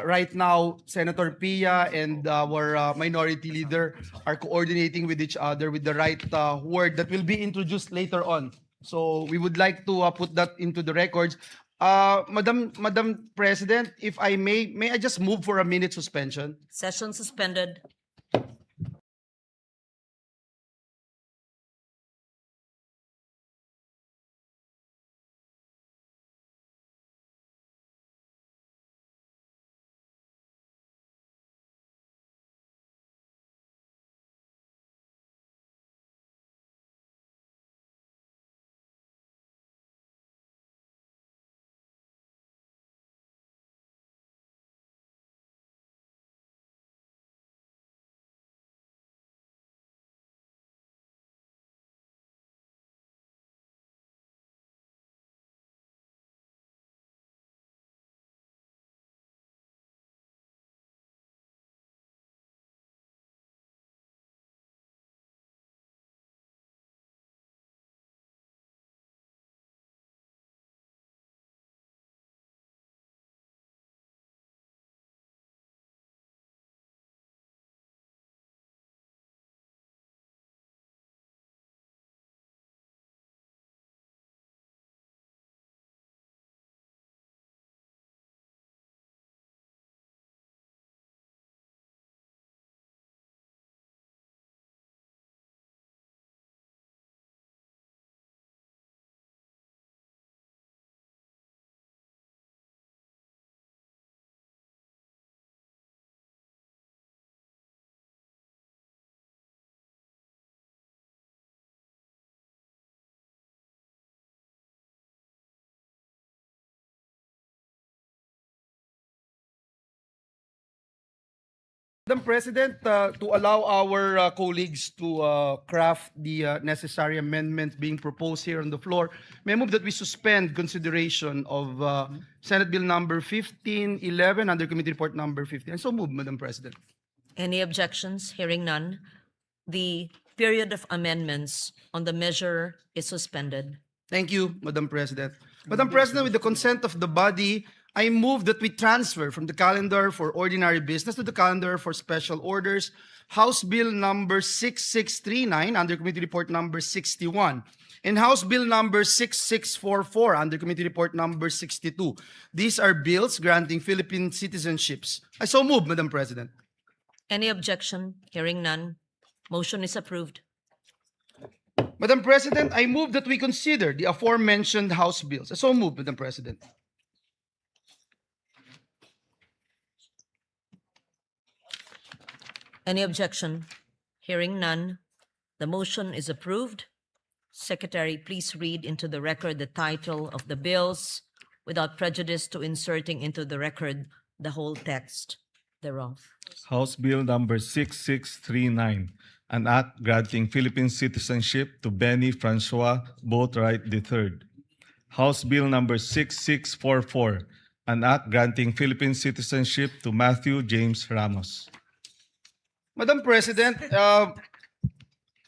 right now, Senator Pia and our minority leader are coordinating with each other with the right word that will be introduced later on. So we would like to put that into the records. Madam President, if I may I just move for a minute suspension? Session suspended. Madam President, to allow our colleagues to craft the necessary amendments being proposed here on the floor, may I move that we suspend consideration of Senate Bill number 1511 under Committee Report number 15. And so move, Madam President. Any objections? Hearing none. The period of amendments on the measure is suspended. Thank you, Madam President. Madam President, with the consent of the body, I move that we transfer from the calendar for ordinary business to the calendar for special orders House Bill number 6639 under Committee Report number 61 and House Bill number 6644 under Committee Report number 62. These are bills granting Philippine citizenships. I so move, Madam President. Any objection? Hearing none. Motion is approved. Madam President, I move that we consider the aforementioned House bills. I so move, Madam President. Any objection? Hearing none. The motion is approved. Secretary, please read into the record the title of the bills without prejudice to inserting into the record the whole text thereof. House Bill number 6639, an act granting Philippine citizenship to Benny Francois Boatwright III. House Bill number 6644, an act granting Philippine citizenship to Matthew James Ramos. Madam President,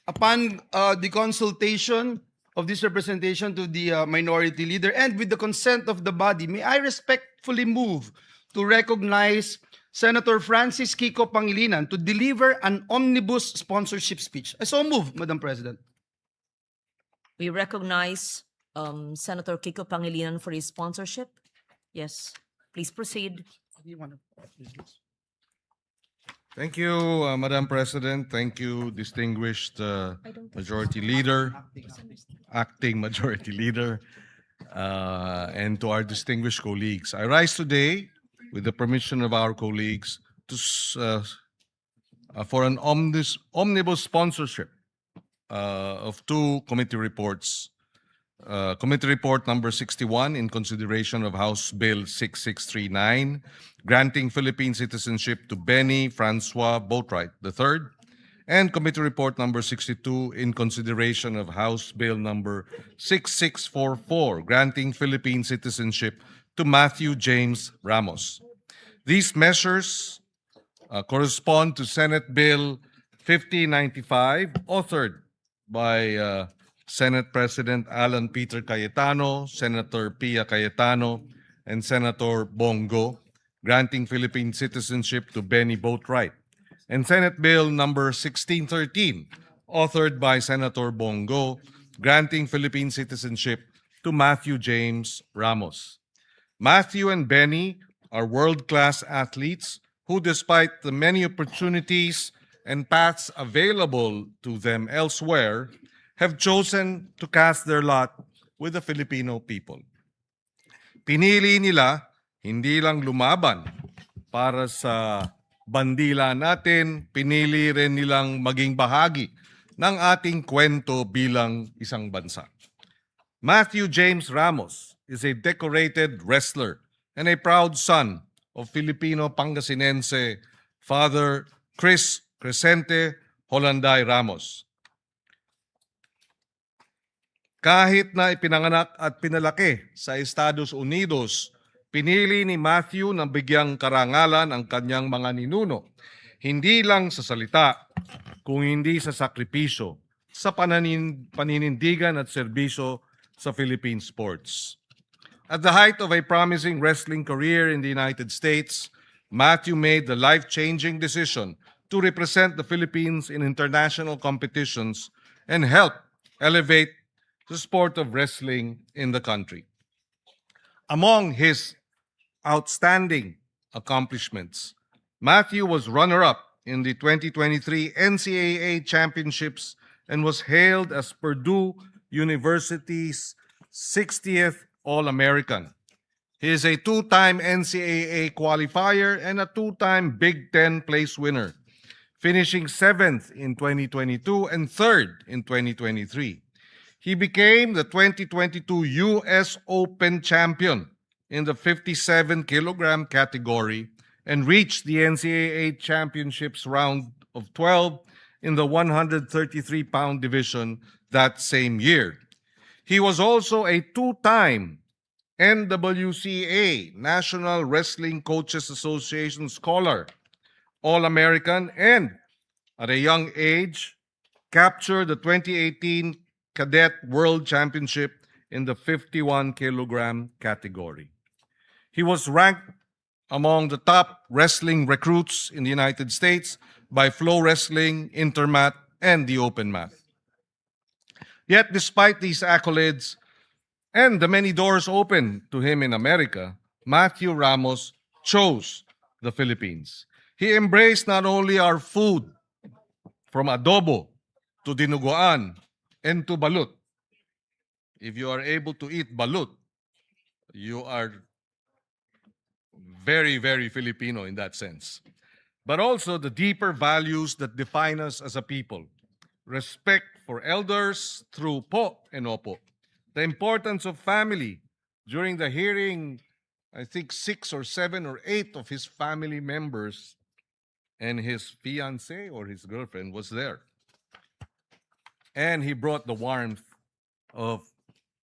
upon the consultation of this representation to the minority leader and with the consent of the body, may I respectfully move to recognize Senator Francis Kiko Pangilinan to deliver an omnibus sponsorship speech. I so move, Madam President. We recognize Senator Kiko Pangilinan for his sponsorship. Yes, please proceed. Thank you, Madam President. Thank you, distinguished Majority Leader, Acting Majority Leader, and to our distinguished colleagues. I rise today, with the permission of our colleagues, for an omnibus sponsorship of two committee reports. Committee Report number 61 in consideration of House Bill 6639, granting Philippine citizenship to Benny Francois Boatwright III, and Committee Report number 62 in consideration of House Bill number 6644, granting Philippine citizenship to Matthew James Ramos. These measures correspond to Senate Bill 5095, authored by Senate President Alan Peter Cayetano, Senator Pia Cayetano, and Senator Bongo, granting Philippine citizenship to Benny Boatwright, and Senate Bill number 1613, authored by Senator Bongo, granting Philippine citizenship to Matthew James Ramos. Matthew and Benny are world-class athletes who, despite the many opportunities and paths available to them elsewhere, have chosen to cast their lot with the Filipino people. Pinili nila hindi lang lumaban para sa bandila natin, pinili rin nilang maging bahagi ng ating kwento bilang isang bansa. Matthew James Ramos is a decorated wrestler and a proud son of Filipino Pangasinense Father Chris Crescente Holanday Ramos. Kahit na ipinanganak at pinalaki sa Estados Unidos, pinili ni Matthew na bigyang karangalan ang kanyang mga ninuno, hindi lang sa salita, kung hindi sa sakripisyo, sa paninindigan at serbisyo sa Philippine sports. At the height of a promising wrestling career in the United States, Matthew made the life-changing decision to represent the Philippines in international competitions and help elevate the sport of wrestling in the country. Among his outstanding accomplishments, Matthew was runner-up in the 2023 NCAA Championships and was hailed as Purdue University's 60th All-American. He is a two-time NCAA qualifier and a two-time Big Ten place winner, finishing 7th in 2022 and 3rd in 2023. He became the 2022 U.S. Open champion in the 57-kilogram category and reached the NCAA Championships round of 12 in the 133-pound division that same year. He was also a two-time NWCA, National Wrestling Coaches Association Scholar, All-American, and at a young age, captured the 2018 Cadet World Championship in the 51-kilogram category. He was ranked among the top wrestling recruits in the United States by Flow Wrestling, Intermat, and the Open Mat. Yet, despite these accolades and the many doors open to him in America, Matthew Ramos chose the Philippines. He embraced not only our food, from adobo to dinuguan and to balut. If you are able to eat balut, you are very, very Filipino in that sense. But also the deeper values that define us as a people. Respect for elders through po and opo. The importance of family. During the hearing, I think 6 or 7 or 8 of his family members and his fiancée or his girlfriend was there. And he brought the warmth of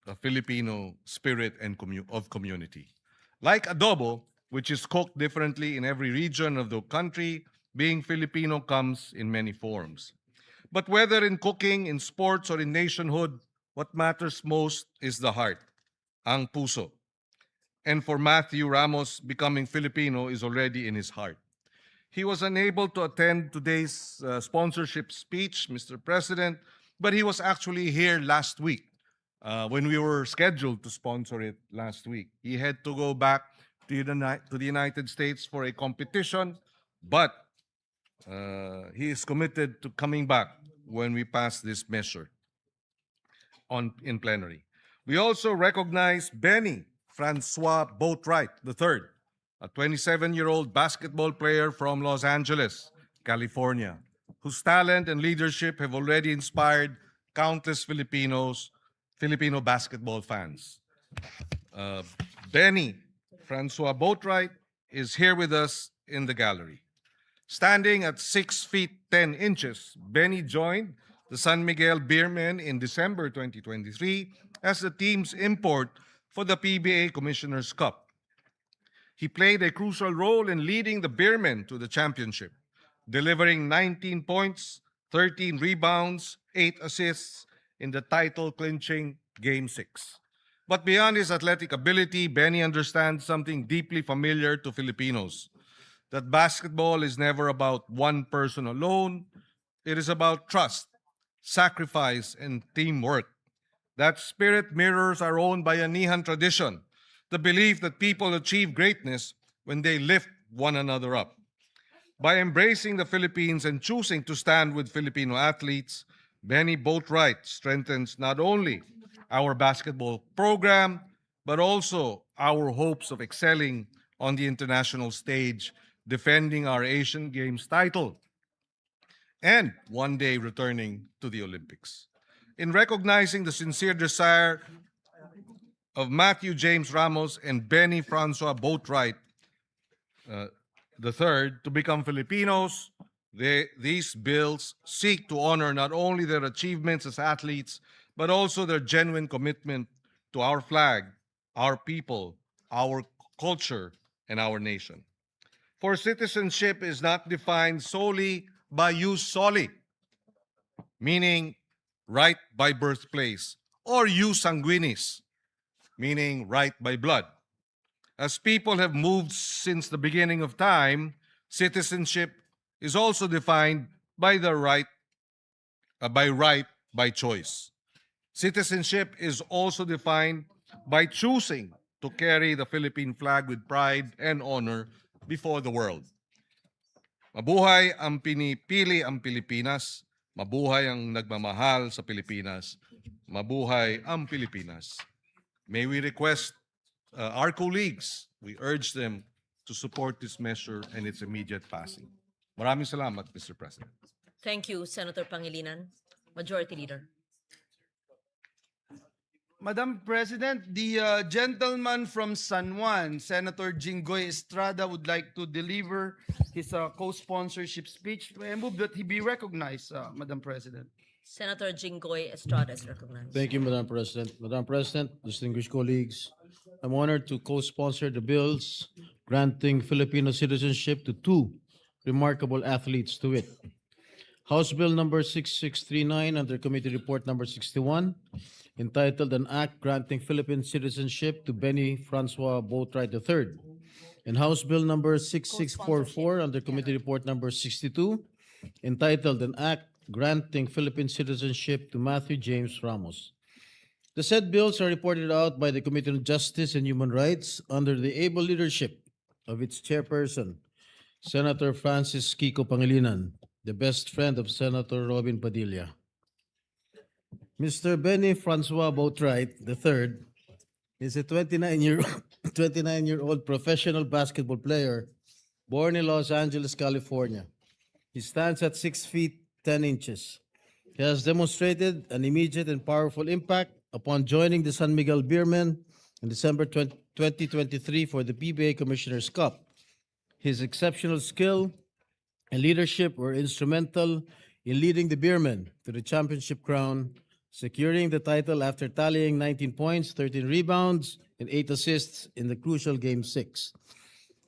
the Filipino spirit and of community. Like adobo, which is cooked differently in every region of the country, being Filipino comes in many forms. But whether in cooking, in sports, or in nationhood, what matters most is the heart, ang puso. And for Matthew Ramos, becoming Filipino is already in his heart. He was unable to attend today's sponsorship speech, Mr. President, but he was actually here last week when we were scheduled to sponsor it last week. He had to go back to the United States for a competition, but he is committed to coming back when we pass this measure in plenary. We also recognize Benny Francois Boatwright III, a 27-year-old basketball player from Los Angeles, California, whose talent and leadership have already inspired countless Filipino basketball fans. Benny Francois Boatwright is here with us in the gallery. Standing at 6 feet 10 inches, Benny joined the San Miguel Beermen in December 2023 as the team's import for the PBA Commissioner's Cup. He played a crucial role in leading the Beermen to the championship, delivering 19 points, 13 rebounds, 8 assists in the title-clinching Game 6. But beyond his athletic ability, Benny understands something deeply familiar to Filipinos, that basketball is never about one person alone. It is about trust, sacrifice, and teamwork. That spirit mirrors our own Bayanihan tradition, the belief that people achieve greatness when they lift one another up. By embracing the Philippines and choosing to stand with Filipino athletes, Benny Boatwright strengthens not only our basketball program, but also our hopes of excelling on the international stage, defending our Asian Games title, and one day returning to the Olympics. In recognizing the sincere desire of Matthew James Ramos and Benny Francois Boatwright III to become Filipinos, these bills seek to honor not only their achievements as athletes, but also their genuine commitment to our flag, our people, our culture, and our nation. For citizenship is not defined solely by jus soli, meaning right by birthplace, or jus sanguinis, meaning right by blood. As people have moved since the beginning of time, citizenship is also defined by the right by choice. Citizenship is also defined by choosing to carry the Philippine flag with pride and honor before the world. Mabuhay ang pinipili ang Pilipinas, mabuhay ang nagmamahal sa Pilipinas, mabuhay ang Pilipinas. May we request our colleagues, we urge them to support this measure and its immediate passing. Maraming salamat, Mr. President. Thank you, Senator Pangilinan. Majority Leader. Madam President, the gentleman from San Juan, Senator Jinggoy Estrada, would like to deliver his co-sponsorship speech. I move that he be recognized, Madam President. Senator Jinggoy Estrada is recognized. Thank you, Madam President. Madam President, distinguished colleagues, I'm honored to co-sponsor the bills granting Filipino citizenship to two remarkable athletes to wit. House Bill number 6639 under Committee Report number 61 entitled An Act Granting Philippine Citizenship to Benny Francois Boatwright III, and House Bill number 6644 under Committee Report number 62, entitled An Act Granting Philippine Citizenship to Matthew James Ramos. The said bills are reported out by the Committee on Justice and Human Rights under the able leadership of its chairperson, Senator Francis Kiko Pangilinan, the best friend of Senator Robin Padilla. Mr. Benny Francois Boatwright III is a 29-year-old professional basketball player born in Los Angeles, California. He stands at 6 feet 10 inches. He has demonstrated an immediate and powerful impact upon joining the San Miguel Beermen in December 2023 for the PBA Commissioner's Cup. His exceptional skill and leadership were instrumental in leading the Beermen to the championship crown, securing the title after tallying 19 points, 13 rebounds, and 8 assists in the crucial Game 6.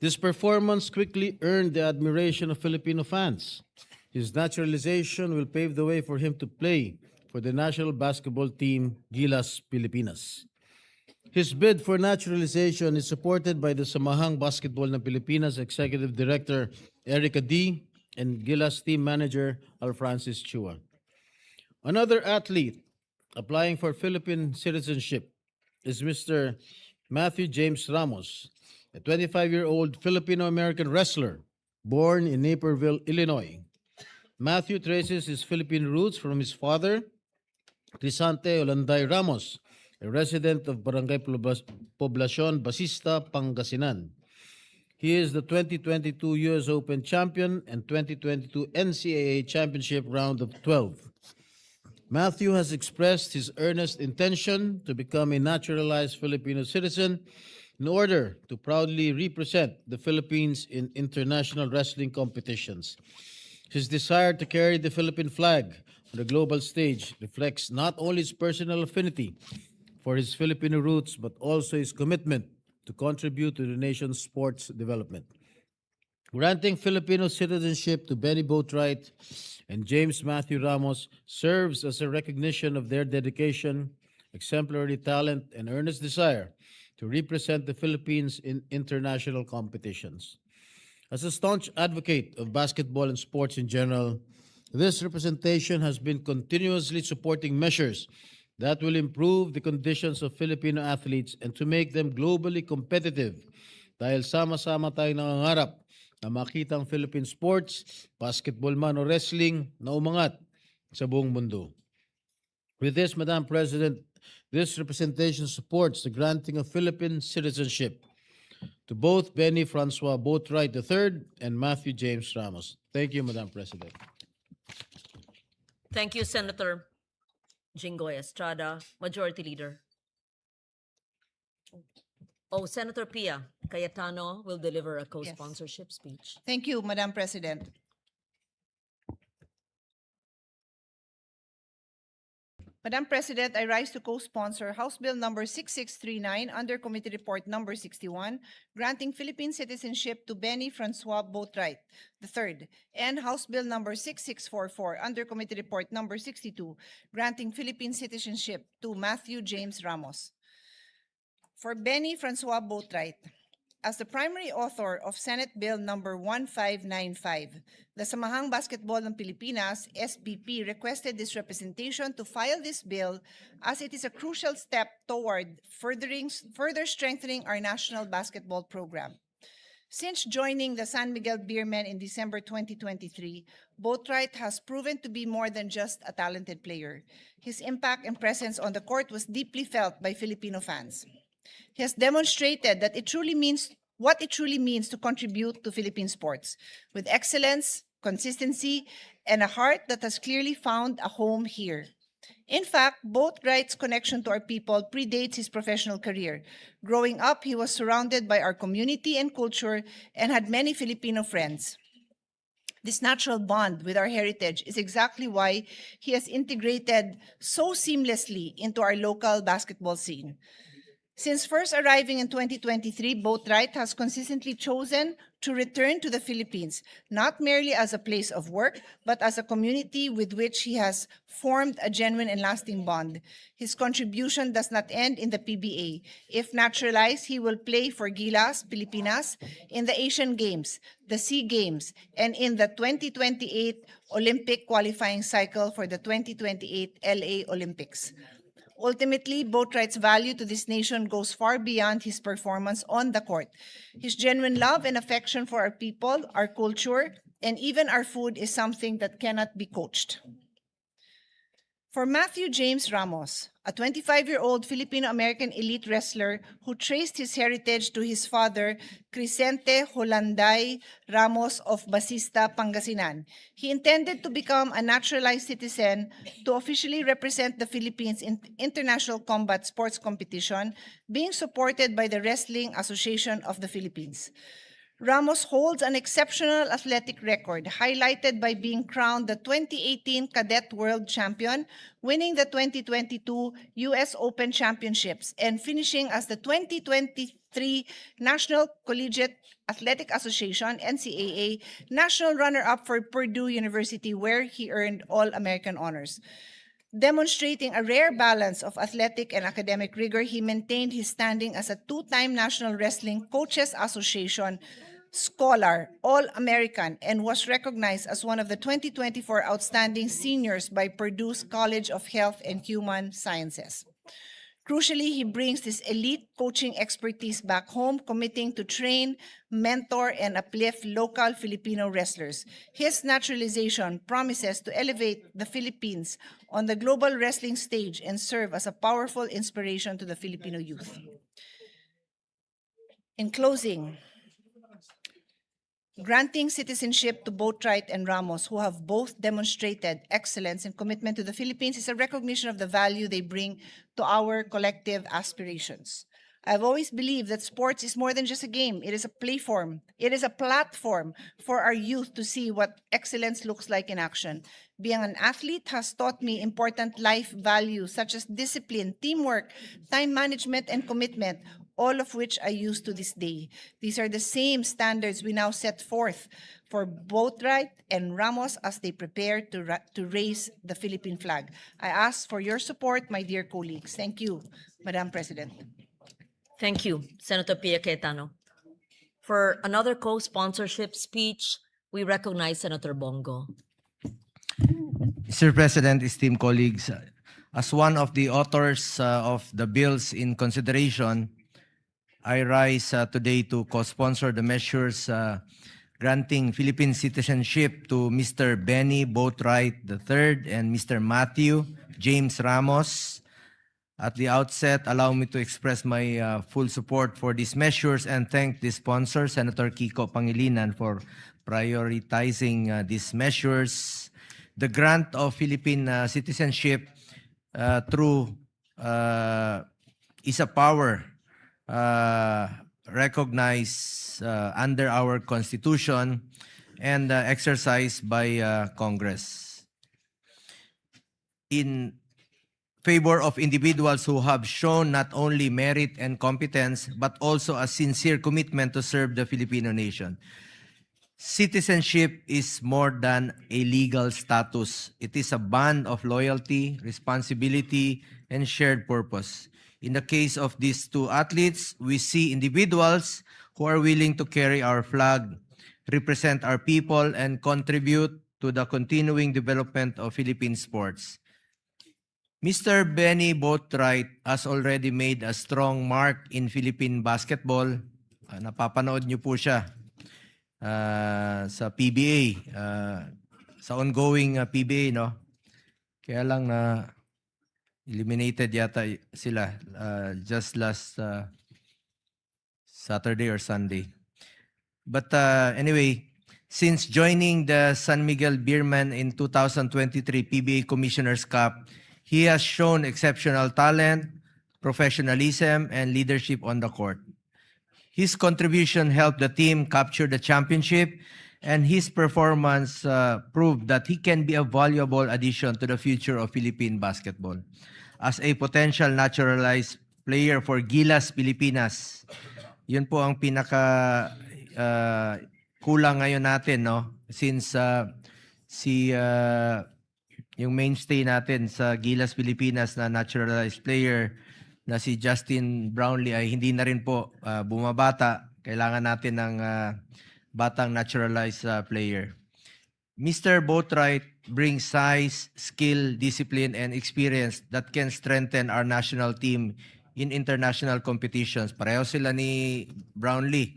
This performance quickly earned the admiration of Filipino fans. His naturalization will pave the way for him to play for the national basketball team Gilas Pilipinas. His bid for naturalization is supported by the Samahang Basketball ng Pilipinas Executive Director Erica D. and Gilas team manager Alfrancis Chua. Another athlete applying for Philippine citizenship is Mr. Matthew James Ramos, a 25-year-old Filipino-American wrestler born in Naperville, Illinois. Matthew traces his Philippine roots from his father, Crisante Olanday Ramos, a resident of Barangay Poblacion, Basista, Pangasinan. He is the 2022 US Open champion and 2022 NCAA Championship Round of 12. Matthew has expressed his earnest intention to become a naturalized Filipino citizen in order to proudly represent the Philippines in international wrestling competitions. His desire to carry the Philippine flag on the global stage reflects not only his personal affinity for his Filipino roots, but also his commitment to contribute to the nation's sports development. Granting Filipino citizenship to Benny Boatwright and James Matthew Ramos serves as a recognition of their dedication, exemplary talent, and earnest desire to represent the Philippines in international competitions. As a staunch advocate of basketball and sports in general, this representation has been continuously supporting measures that will improve the conditions of Filipino athletes and to make them globally competitive dahil sama-sama tayong nangangarap na makita ang Philippine sports, basketball man o wrestling, na umangat sa buong mundo. With this, Madam President, this representation supports the granting of Philippine citizenship to both Benny Francois Boatwright III and Matthew James Ramos. Thank you, Madam President. Thank you, Senator Jinggoy Estrada, Majority Leader. Oh, Senator Pia Cayetano will deliver a co-sponsorship speech. Thank you, Madam President. Madam President, I rise to co-sponsor House Bill number 6639 under Committee Report number 61, granting Philippine citizenship to Benny Francois Boatwright III, and House Bill number 6644 under Committee Report number 62, granting Philippine citizenship to Matthew James Ramos. For Benny Francois Boatwright, as the primary author of Senate Bill number 1595, the Samahang Basketball ng Pilipinas, SBP, requested this representation to file this bill as it is a crucial step toward further strengthening our national basketball program. Since joining the San Miguel Beermen in December 2023, Boatwright has proven to be more than just a talented player. His impact and presence on the court was deeply felt by Filipino fans. He has demonstrated that what it truly means to contribute to Philippine sports, with excellence, consistency, and a heart that has clearly found a home here. In fact, Boatwright's connection to our people predates his professional career. Growing up, he was surrounded by our community and culture and had many Filipino friends. This natural bond with our heritage is exactly why he has integrated so seamlessly into our local basketball scene. Since first arriving in 2023, Boatwright has consistently chosen to return to the Philippines, not merely as a place of work, but as a community with which he has formed a genuine and lasting bond. His contribution does not end in the PBA. If naturalized, he will play for Gilas, Pilipinas, in the Asian Games, the SEA Games, and in the 2028 Olympic qualifying cycle for the 2028 LA Olympics. Ultimately, Boatwright's value to this nation goes far beyond his performance on the court. His genuine love and affection for our people, our culture, and even our food is something that cannot be coached. For Matthew James Ramos, a 25-year-old Filipino-American elite wrestler who traced his heritage to his father, Crisente Holanday Ramos of Basista, Pangasinan, he intended to become a naturalized citizen to officially represent the Philippines in international combat sports competition, being supported by the Wrestling Association of the Philippines. Ramos holds an exceptional athletic record, highlighted by being crowned the 2018 Cadet World Champion, winning the 2022 U.S. Open Championships, and finishing as the 2023 National Collegiate Athletic Association, NCAA, national runner-up for Purdue University, where he earned All-American honors. Demonstrating a rare balance of athletic and academic rigor, he maintained his standing as a two-time National Wrestling Coaches Association Scholar, All-American, and was recognized as one of the 2024 Outstanding Seniors by Purdue's College of Health and Human Sciences. Crucially, he brings this elite coaching expertise back home, committing to train, mentor, and uplift local Filipino wrestlers. His naturalization promises to elevate the Philippines on the global wrestling stage and serve as a powerful inspiration to the Filipino youth. In closing, granting citizenship to Boatwright and Ramos, who have both demonstrated excellence and commitment to the Philippines, is a recognition of the value they bring to our collective aspirations. I've always believed that sports is more than just a game. It is a platform. It is a platform for our youth to see what excellence looks like in action. Being an athlete has taught me important life values such as discipline, teamwork, time management, and commitment, all of which I use to this day. These are the same standards we now set forth for Boatwright and Ramos as they prepare to raise the Philippine flag. I ask for your support, my dear colleagues. Thank you, Madam President. Thank you, Senator Pia Cayetano. For another co-sponsorship speech, we recognize Senator Bongo. Mr. President, esteemed colleagues, as one of the authors of the bills in consideration, I rise today to co-sponsor the measures granting Philippine citizenship to Mr. Benny Boatwright III and Mr. Matthew James Ramos. At the outset, allow me to express my full support for these measures and thank the sponsor, Senator Kiko Pangilinan, for prioritizing these measures. The grant of Philippine citizenship through is a power recognized under our Constitution and exercised by Congress in favor of individuals who have shown not only merit and competence, but also a sincere commitment to serve the Filipino nation. Citizenship is more than a legal status. It is a bond of loyalty, responsibility, and shared purpose. In the case of these two athletes, we see individuals who are willing to carry our flag, represent our people, and contribute to the continuing development of Philippine sports. Mr. Benny Boatwright has already made a strong mark in Philippine basketball. Napapanood niyo po siya sa PBA, sa ongoing PBA, no? Kaya lang na eliminated yata sila just last Saturday or Sunday. But anyway, since joining the San Miguel Beermen in 2023 PBA Commissioner's Cup, he has shown exceptional talent, professionalism, and leadership on the court. His contribution helped the team capture the championship, and his performance proved that he can be a valuable addition to the future of Philippine basketball. As a potential naturalized player for Gilas, Pilipinas. Yun po ang pinaka kulang ngayon natin, no? Since yung mainstay natin sa Gilas, Pilipinas na naturalized player na si Justin Brownlee ay hindi na rin po bumabata. Kailangan natin ng batang naturalized player. Mr. Boatwright brings size, skill, discipline, and experience that can strengthen our national team in international competitions. Pareho sila ni Brownlee.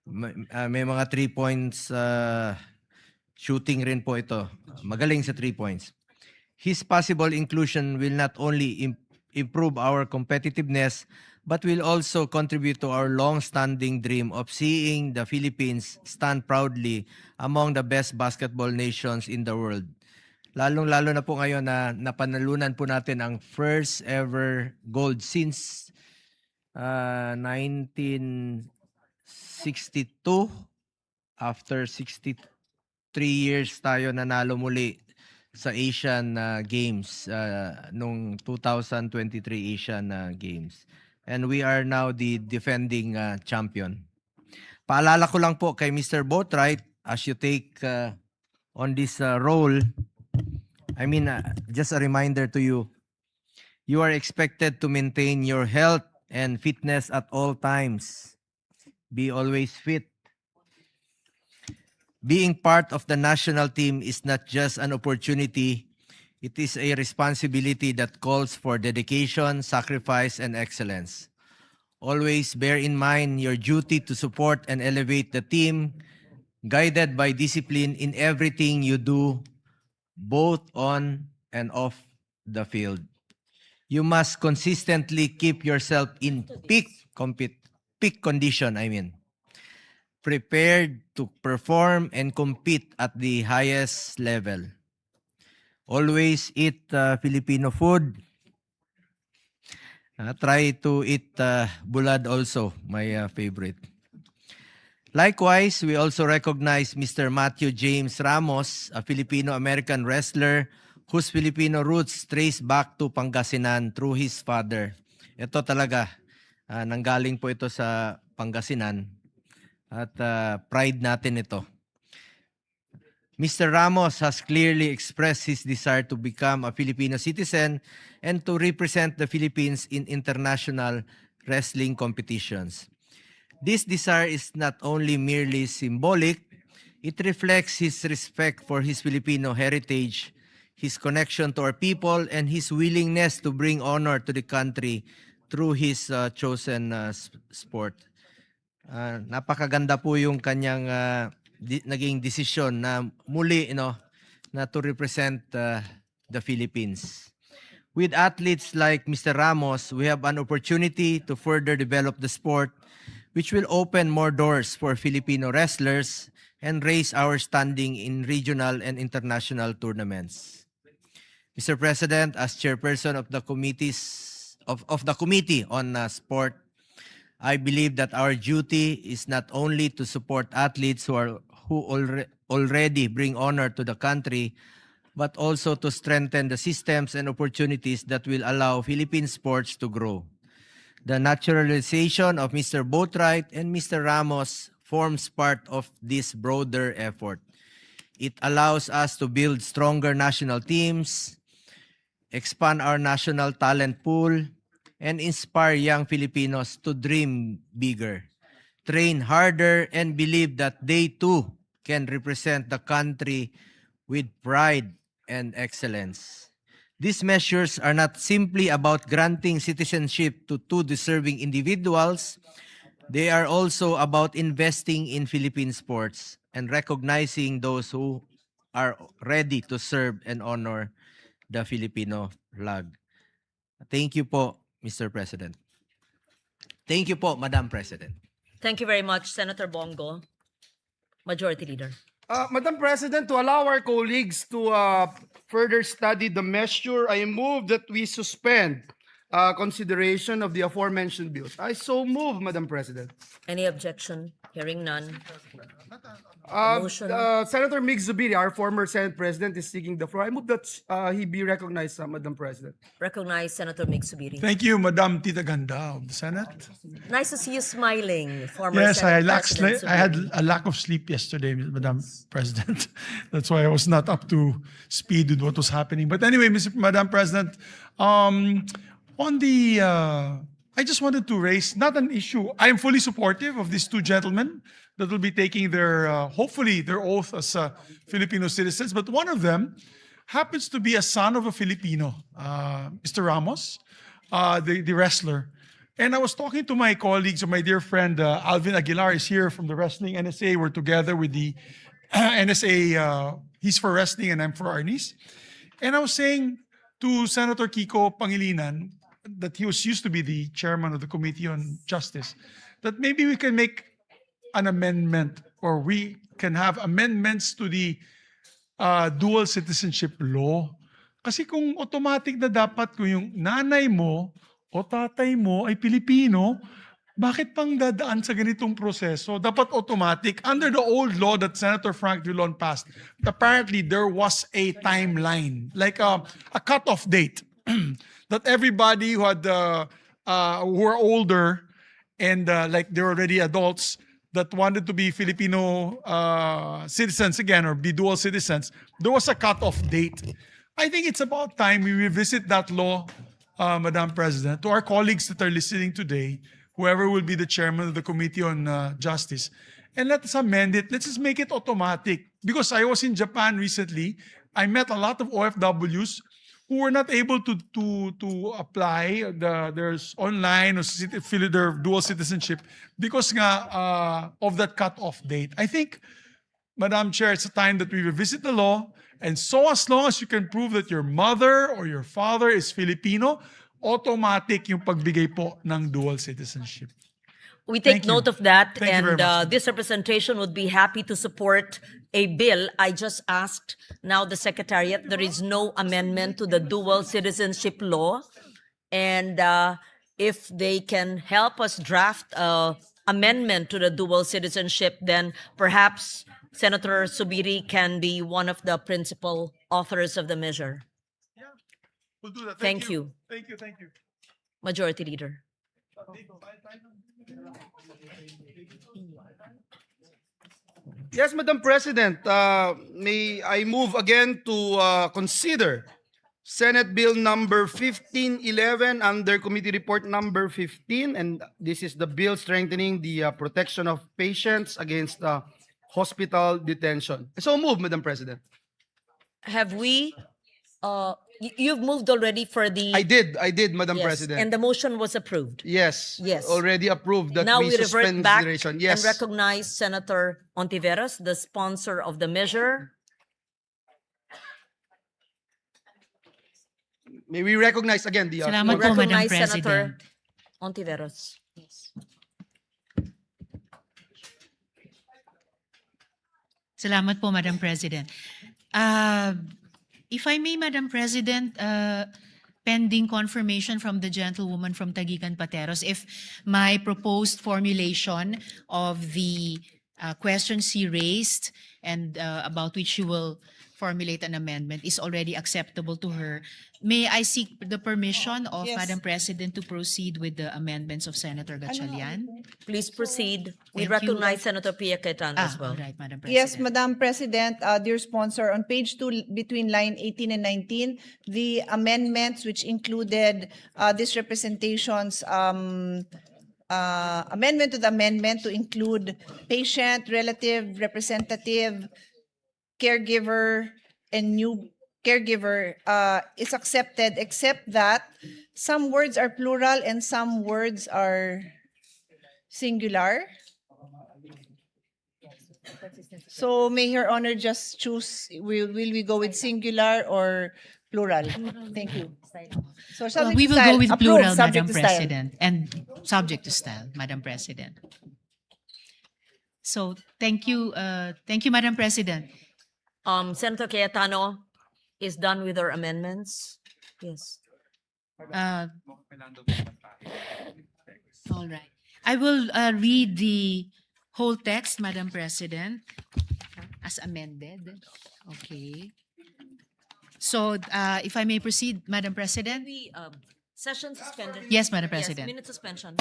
May mga 3 points shooting rin po ito. Magaling sa 3 points. His possible inclusion will not only improve our competitiveness, but will also contribute to our long-standing dream of seeing the Philippines stand proudly among the best basketball nations in the world. Lalong-lalo na po ngayon na napanalunan po natin ang first ever gold since 1962. After 63 years tayo nanalo muli sa Asian Games nung 2023 Asian Games. And we are now the defending champion. Paalala ko lang po kay Mr. Boatwright, as you take on this role, just a reminder to you, you are expected to maintain your health and fitness at all times. Be always fit. Being part of the national team is not just an opportunity, it is a responsibility that calls for dedication, sacrifice, and excellence. Always bear in mind your duty to support and elevate the team, guided by discipline in everything you do, both on and off the field. You must consistently keep yourself in peak condition, prepared to perform and compete at the highest level. Always eat Filipino food. Try to eat bulad also, my favorite. Likewise, we also recognize Mr. Matthew James Ramos, a Filipino-American wrestler whose Filipino roots trace back to Pangasinan through his father. Ito talaga, nanggaling po ito sa Pangasinan. At pride natin ito. Mr. Ramos has clearly expressed his desire to become a Filipino citizen and to represent the Philippines in international wrestling competitions. This desire is not only merely symbolic, it reflects his respect for his Filipino heritage, his connection to our people, and his willingness to bring honor to the country through his chosen sport. Napakaganda po yung kanyang naging desisyon na muli na to represent the Philippines. With athletes like Mr. Ramos, we have an opportunity to further develop the sport, which will open more doors for Filipino wrestlers and raise our standing in regional and international tournaments. Mr. President, as chairperson of the Committee on Sport, I believe that our duty is not only to support athletes who already bring honor to the country, but also to strengthen the systems and opportunities that will allow Philippine sports to grow. The naturalization of Mr. Boatwright and Mr. Ramos forms part of this broader effort. It allows us to build stronger national teams, expand our national talent pool, and inspire young Filipinos to dream bigger, train harder, and believe that they too can represent the country with pride and excellence. These measures are not simply about granting citizenship to two deserving individuals. They are also about investing in Philippine sports and recognizing those who are ready to serve and honor the Filipino flag. Thank you po, Mr. President. Thank you po, Madam President. Thank you very much, Senator Bongo. Majority Leader. Madam President, to allow our colleagues to further study the measure, I move that we suspend consideration of the aforementioned bills. I so move, Madam President. Any objection? Hearing none. Motion. Senator Mig Zubiri, our former Senate President, is seeking the floor. I move that he be recognized, Madam President. Recognize Senator Migsubiri. Thank you, Madam Tita Ganda of the Senate. Nice to see you smiling, former Yes, I Senate President had Zubiri. a lack of sleep yesterday, Madam President. That's why I was not up to speed with what was happening. But anyway, Madam President, on the, I just wanted to raise not an issue. I am fully supportive of these two gentlemen that will be taking their, hopefully, their oath as Filipino citizens. But one of them happens to be a son of a Filipino, Mr. Ramos, the wrestler. And I was talking to my colleagues, or my dear friend Alvin Aguilar is here from the Wrestling NSA. We're together with the NSA. He's for wrestling and I'm for Arnis. And I was saying to Senator Kiko Pangilinan, that he was used to be the chairman of the Committee on Justice, that maybe we can make an amendment, or we can have amendments to the dual citizenship law. Kasi kung automatic na dapat kung yung nanay mo o tatay mo ay Pilipino, bakit pang dadaan sa ganitong proseso? Dapat automatic. Under the old law that Senator Frank Drilon passed, apparently there was a timeline, like a cutoff date, that everybody who had who were older and like they're already adults that wanted to be Filipino citizens again, or be dual citizens, there was a cutoff date. I think it's about time we revisit that law, Madam President, to our colleagues that are listening today, whoever will be the chairman of the Committee on Justice, and let us amend it. Let's just make it automatic. Because I was in Japan recently, I met a lot of OFWs who were not able to apply their online or their dual citizenship because nga, of that cut-off date. I think, Madam Chair, it's a time that we revisit the law, and so as long as you can prove that your mother or your father is Filipino, automatic yung pagbigay po ng dual citizenship. We take Thank you. note of that, Thank you very and much. this representation would be happy to support a bill. I just asked now the Secretariat, there is no amendment to the dual citizenship law, and if they can help us draft a amendment to the dual citizenship, then perhaps Senator Subiri can be one of the principal authors of the measure. We'll do that. Thank you. Thank you. Thank you. Majority Leader. Yes, Madam President, may I move again to consider Senate Bill number 1511 under Committee Report number 15, and this is the bill strengthening the protection of patients against hospital detention. So move, Madam President. Have we, you've moved already for the... I did, Madam Yes, President. and the motion was approved. Yes. Yes. Already approved that Now we we suspend revert back consideration. and Yes. recognize Senator Ontiveros, the sponsor of the measure. May we recognize again the Salamat We po, Madam recognize Senator President. Ontiveros. Salamat po, Madam President. If I may, Madam President, pending confirmation from the gentlewoman from Taguigan Pateros, if my proposed formulation of the questions she raised and about which she will formulate an amendment is already acceptable to her, may I seek the permission of Yes. Madam President to proceed with the amendments of Senator Gatchalian? Please proceed. We Thank you. recognize Senator Pia Cayetano as well. All right, Madam President. Yes, Madam President, dear sponsor, on page 2, between line 18 and 19, the amendments which included this representation's amendment to the amendment to include patient, relative, representative, caregiver, and new caregiver is accepted, except that some words are plural and some words are singular. So may Her Honor just choose, will we go with singular or plural? Thank you. So subject We to will style. go with Approved, plural, subject Madam to style. President, and subject to style, Madam President. So thank you, Madam President. Senator Cayetano is done with her amendments. Yes. Uh, all right. I will read the whole text, Madam President, as amended. Okay. So, if I may proceed, Madam President? We, session suspended. Yes, Madam Yes, President. minute suspension.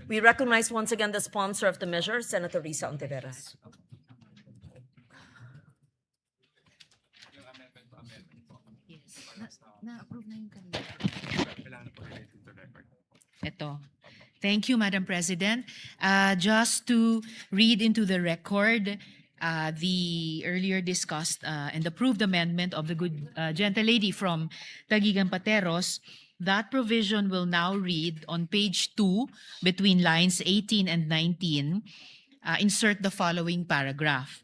We recognize once again the sponsor of the measure, Senator Risa Ontiveros. Na-approve na yung kanina. Ito. Thank you, Madam President. Just to read into the record, the earlier discussed and approved amendment of the good gentle lady from Taguigan Pateros, that provision will now read on page 2, between lines 18 and 19, insert the following paragraph.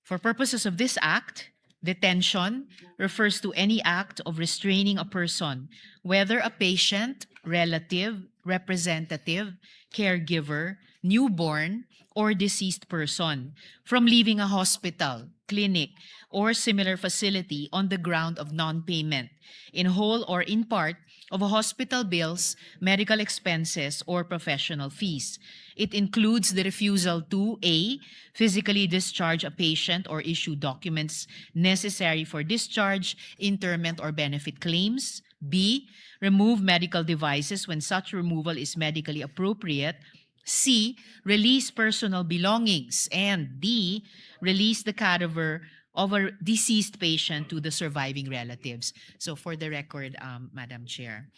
For purposes of this act, detention refers to any act of restraining a person, whether a patient, relative, representative, caregiver, newborn, or deceased person, from leaving a hospital, clinic, or similar facility on the ground of non-payment, in whole or in part, of hospital bills, medical expenses, or professional fees. It includes the refusal to A, physically discharge a patient or issue documents necessary for discharge, interment, or benefit claims. B, remove medical devices when such removal is medically appropriate. C, release personal belongings. And D, release the cadaver of a deceased patient to the surviving relatives. So for the record, Madam Chair.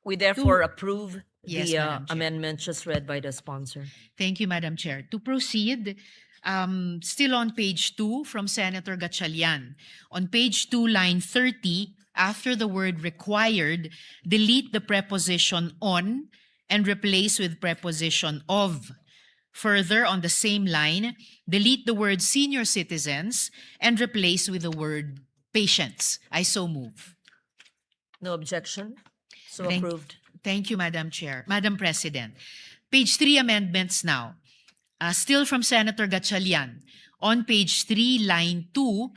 We therefore To- approve Yes, the Madam Chair. amendment just read by the sponsor. Thank you, Madam Chair. To proceed, still on page 2 from Senator Gatchalian. On page 2, line 30, after the word required, delete the preposition on and replace with preposition of. Further, on the same line, delete the word senior citizens and replace with the word patients. I so move. No objection? So Thank- approved. Thank you, Madam Chair. Madam President. Page 3 amendments now. Still from Senator Gatchalian. On page 3, line 2,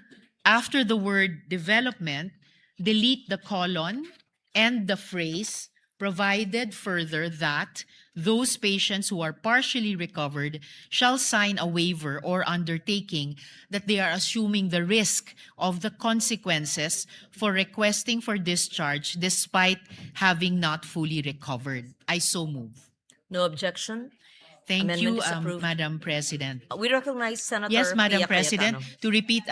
after the word development, delete the colon and the phrase provided further that those patients who are partially recovered shall sign a waiver or undertaking that they are assuming the risk of the consequences for requesting for discharge despite having not fully recovered. I so move. No objection? Thank Amendment you, is approved. Madam President. We recognize Senator Yes, Madam Pia President. Cayetano. To repeat,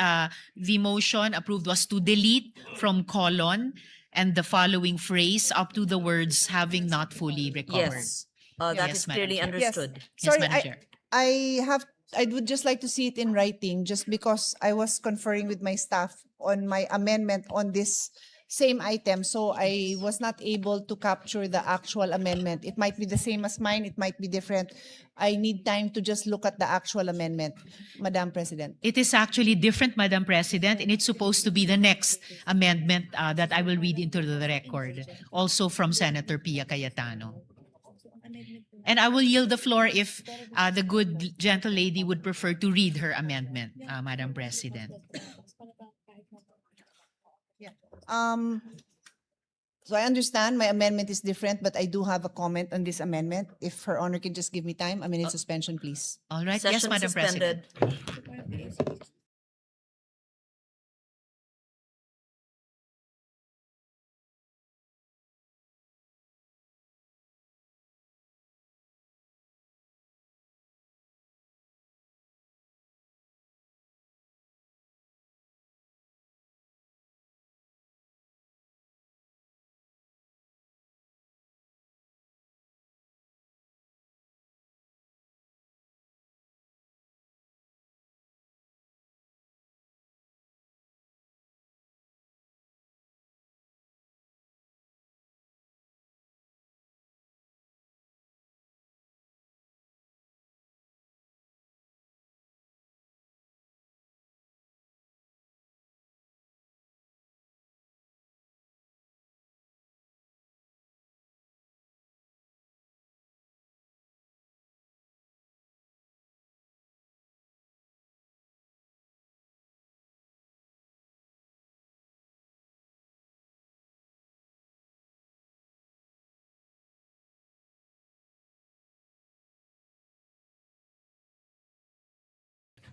the motion approved was to delete from colon and the following phrase up to the words having not fully recovered. Yes, that Yes, is Madam clearly Chair. understood. Yes, Sorry, Madam Chair. I would just like to see it in writing just because I was conferring with my staff on my amendment on this same item. So I was not able to capture the actual amendment. It might be the same as mine, it might be different. I need time to just look at the actual amendment, Madam President. It is actually different, Madam President, and it's supposed to be the next amendment that I will read into the record, also from Senator Pia Cayetano. And I will yield the floor if the good gentle lady would prefer to read her amendment, Madam President. So I understand my amendment is different, but I do have a comment on this amendment. If Her Honor can just give me time, I'm in suspension, please. All right. Yes, Session Madam suspended. President.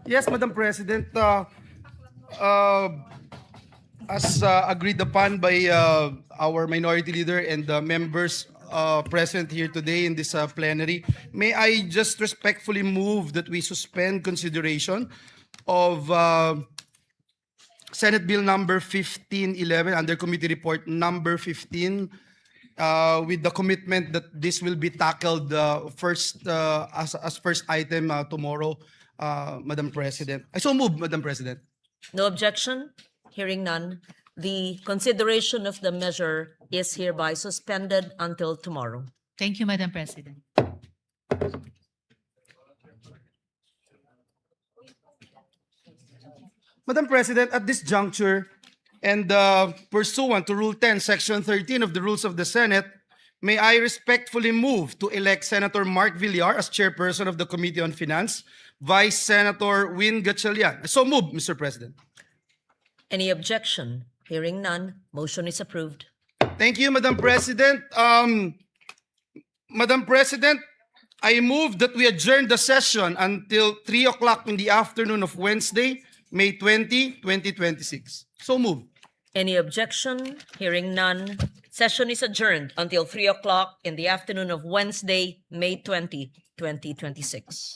Yes, Madam President. As agreed upon by our minority leader and the members present here today in this plenary, may I just respectfully move that we suspend consideration of Senate Bill number 1511 under Committee Report number 15 with the commitment that this will be tackled first as first item tomorrow, Madam President. I so move, Madam President. No objection? Hearing none, the consideration of the measure is hereby suspended until tomorrow. Thank you, Madam President. Madam President, at this juncture, and pursuant to Rule 10, Section 13 of the Rules of the Senate, may I respectfully move to elect Senator Mark Villar as chairperson of the Committee on Finance, Vice Senator Win Gatchalian. So move, Mr. President. Any objection? Hearing none, motion is approved. Thank you, Madam President. Madam President, I move that we adjourn the session until 3 o'clock in the afternoon of Wednesday, May 20, 2026. So move. Any objection? Hearing none, session is adjourned until 3 o'clock in the afternoon of Wednesday, May 20, 2026.